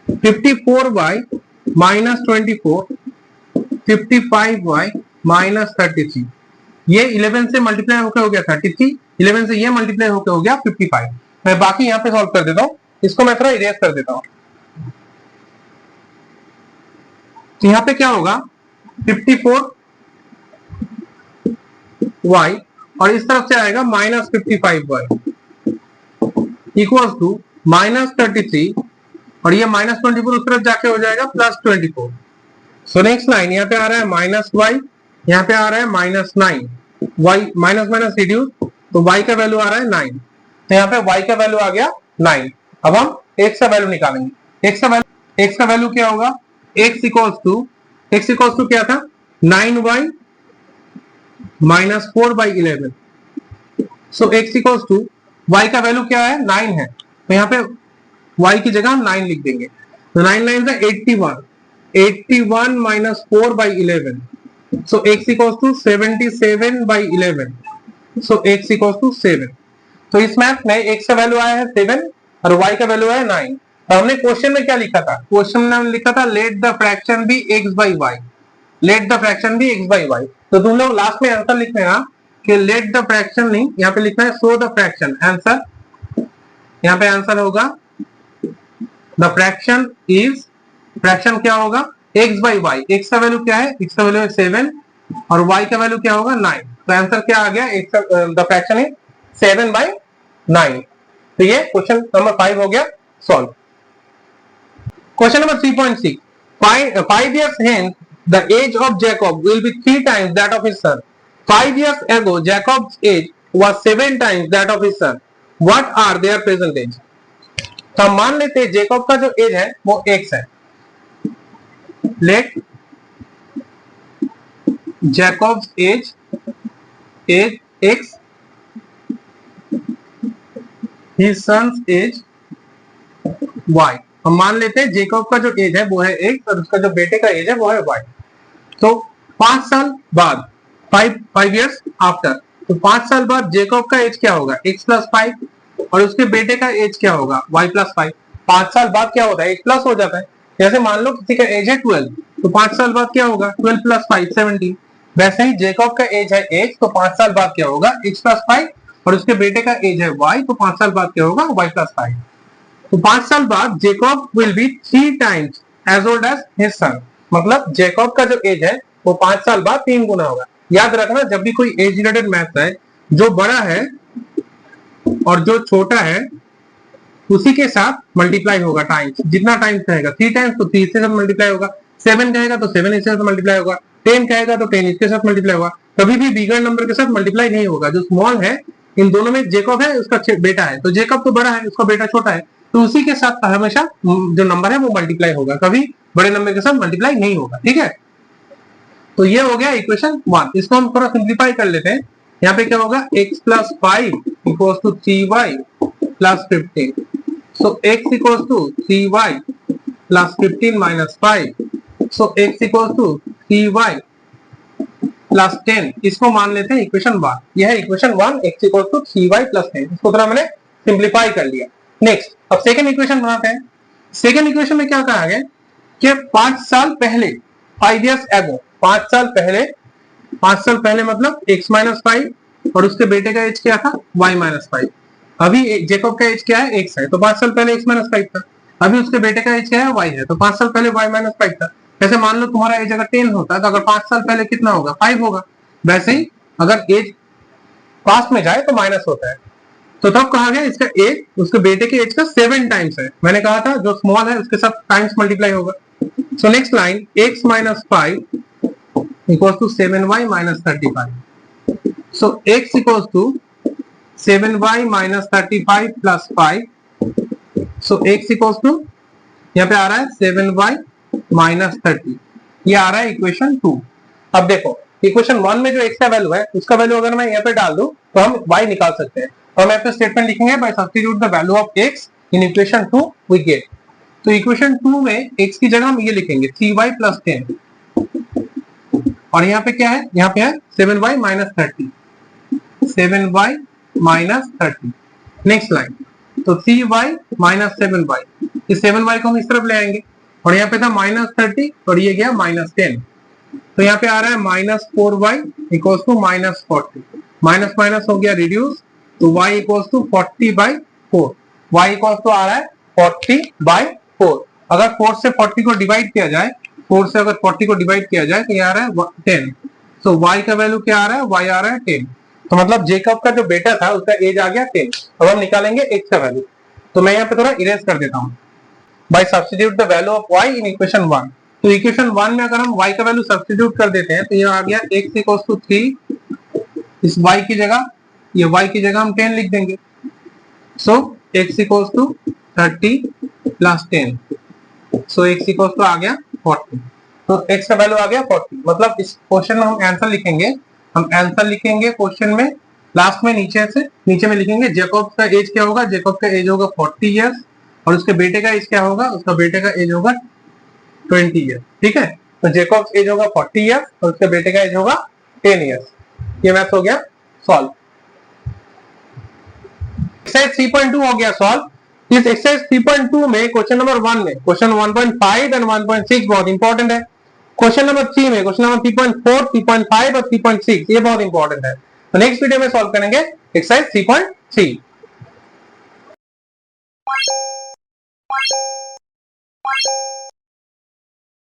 54y minus 24 55y minus 33, ये 11 से मल्टीप्लाई होकर हो गया 33, 11 से ये मल्टीप्लाई होकर हो गया 55। मैं बाकी यहाँ पे सॉल्व कर देता हूँ, इसको मैं थोड़ा इरेज कर देता हूँ। तो यहाँ पे क्या होगा 54y और इस तरफ से आएगा minus 55y equals to minus 33, और ये माइनस 24 उस तरफ जाके हो जाएगा प्लस 24। सो नेक्स्ट लाइन यहाँ पे आ रहा है -y, यहाँ पे आ रहा है -9, y माइनस माइनस रिड्यूस, तो y का वैल्यू आ रहा है 9, तो यहाँ पे y का वैल्यू आ गया 9। अब हम x का वैल्यू निकालेंगे। x का वैल्यू क्या होगा, x इक्वल्स टू क्या था 9y minus 4 by 11। So x equals to y का वैल्यू क्या है 9 है, तो यहाँ पे y की जगह हम 9 लिख देंगे, तो 9 9 से 81 minus 4 by 11, so x equals to 77 by 11, so x equals to 7। तो इस मैथ में x का वैल्यू आया है 7 और y का वैल्यू है 9। तो हमने क्वेश्चन में क्या लिखा था, क्वेश्चन में हमने लिखा था let the fraction be x by y, let the fraction be x by y. तो तुम लोग लास्ट में आंसर लिख लेना कि लेट द फ्रैक्शन नहीं, यहाँ पे लिखना है शो द फ्रैक्शन। आंसर यहाँ पे आंसर होगा द फ्रैक्शन इज, फ्रैक्शन क्या होगा x बाई वाई, x का वैल्यू क्या है, x का वैल्यू है 7 और y का वैल्यू क्या होगा 9, तो आंसर क्या आ गया, द फ्रैक्शन इज 7/9। तो ये क्वेश्चन नंबर 5 हो गया। Solve. Question number 3.6, 5 years hence the age of Jacob will be 3 times that of his son. 5 years ago Jacob's age was 7 times that of his son. What are their present age? तो हम मान लेते हैं Jacob का जो as है वो x है। Let Jacob's age x, his son's age y। हम मान लेते हैं जेकब का जो एज है वो है x और उसका जो बेटे का एज है वो है y। तो 5 साल बाद, 5 years आफ्टर, तो 5 साल बाद जेकब का एज क्या होगा x प्लस 5 और उसके बेटे का एज क्या होगा y प्लस 5। 5 साल बाद क्या होता है x प्लस हो जाता है। जैसे मान लो किसी का एज है 12, तो 5 साल बाद क्या होगा 12 प्लस 5 17। वैसे ही जेकब का एज है x, तो 5 साल बाद क्या होगा x प्लस 5 और उसके बेटे का एज है y, तो 5 साल बाद क्या होगा y प्लस 5। तो 5 साल बाद Jacob will be 3 times age old age his son. मतलब जेकब का जो एज है वो 5 साल बाद 3 गुना होगा। याद रखना जब भी कोई एज रिलेटेड मैथ है, जो बड़ा है और जो छोटा है उसी के साथ मल्टीप्लाई होगा टाइम्स। जितना टाइम्स कहेगा 3 टाइम्स तो 3 इसके साथ मल्टीप्लाई होगा, 7 कहेगा तो 7 इसके साथ मल्टीप्लाई होगा, 10 कहेगा तो 10 इसके साथ मल्टीप्लाई होगा। कभी भी बिगर नंबर के साथ मल्टीप्लाई नहीं होगा। जो स्मॉल है इन दोनों में जेकब है उसका बेटा है, तो जेकब तो बड़ा है उसका बेटा छोटा है, तो उसी के साथ हमेशा जो नंबर है वो मल्टीप्लाई होगा, कभी बड़े नंबर के साथ मल्टीप्लाई नहीं होगा। ठीक है, तो ये हो गया इक्वेशन 1। इसको हम थोड़ा सिंप्लीफाई कर लेते हैं। यहाँ पे क्या होगा x plus 5 equals to 3y plus 15। So x equals to 3y plus 15 minus 5। So x equals to 3y plus 10। इसको मान लेते हैं इक्वेशन 1। यह है equation 1, x equals to 3y plus 10। इसको थोड़ा मैंने सिंप्लीफाई कर लिया। नेक्स्ट अब सेकंड इक्वेशन बनाते हैं। सेकंड इक्वेशन में क्या कहा गया कि 5 साल पहले, 5 years ago, 5 साल पहले, 5 साल पहले मतलब x माइनस 5 और उसके बेटे का एज क्या था y माइनस 5। अभी जेकब का एज क्या है x है, तो 5 साल पहले x माइनस 5 था। अभी उसके बेटे का एज क्या है y है, तो 5 साल पहले y माइनस 5 था। जैसे मान लो तुम्हारा एज अगर 10 होता है तो अगर 5 साल पहले कितना होगा 5 होगा। वैसे ही अगर एज पास्ट में जाए तो माइनस होता है। तो तब कहा गया इसका एज उसके बेटे के एज का 7 टाइम्स है। मैंने कहा था जो स्मॉल है उसके साथ टाइम्स मल्टीप्लाई होगा। So next line x minus 5 equals to 7y minus 35। So x equals to 7y minus 35 plus 5। So x equals to यहाँ पे आ रहा है 7y माइनस 30। ये आ रहा है इक्वेशन 2। अब देखो इक्वेशन 1 में जो x का वैल्यू है उसका वैल्यू अगर मैं यहाँ पे डाल दूं तो हम y निकाल सकते हैं। तो हम यहाँ पे स्टेटमेंट लिखेंगे by substitute the value of x in equation 2 we get. तो इक्वेशन 2 में x की जगह हम ये लिखेंगे 3y प्लस 10 और यहाँ पे क्या है, यहाँ पे है 7y minus 30, 7y minus 30। Next line तो 3y माइनस 7y, इस 7y को हम इस तरफ ले आएंगे और यहाँ पे था माइनस 30 और ये गया माइनस 10। तो यहाँ पे आ रहा है minus 4y equals to minus 40। Minus minus हो गया रिड्यूस, तो y equals to 40 by 4। y equals to आ रहा है 40 बाई 4। अगर 4 से 40 को डिवाइड किया जाए, 4 से अगर 40 को डिवाइड किया जाए तो ये आ रहा है 10। सो y का वैल्यू क्या आ रहा है, y आ रहा है 10। तो मतलब जेकब का जो बेटा था उसका एज आ गया 10। अब हम निकालेंगे x का वैल्यू। तो मैं यहाँ पे थोड़ा इरेज कर देता हूँ। By substitute the value of y in equation 1। तो इक्वेशन 1 में अगर हम y का वैल्यू सब्स्टिट्यूट कर देते हैं तो ये आ गया x इक्वल्स टू 3, इस y की जगह, ये y की जगह हम 10 लिख देंगे। So x equals to 30 plus 10। So x equals to आ गया 40। तो x का वैल्यू आ गया 40। मतलब इस क्वेश्चन में हम आंसर लिखेंगे, हम आंसर लिखेंगे क्वेश्चन में लास्ट में नीचे में लिखेंगे जेकब का एज क्या होगा। जेकब का एज होगा 40 इयर्स और उसके बेटे का एज क्या होगा, उसका बेटे का एज होगा 20 इयर्स। ठीक है, तो जेकब एज होगा 40 इयर्स और उसके बेटे का एज होगा 10 इयर्स। ये मैथ हो गया सॉल्व। एक्सरसाइज 3.2 हो गया सॉल्व। इस एक्सरसाइज 3.2 में क्वेश्चन नंबर 1 में क्वेश्चन 1.5 एंड 1.6 बहुत इंपॉर्टेंट है। क्वेश्चन नंबर 3 में क्वेश्चन नंबर 3.4, 3.5 और 3.6 ये बहुत इंपॉर्टेंट है। तो नेक्स्ट वीडियो में सॉल्व करेंगे एक्सरसाइज 3.3।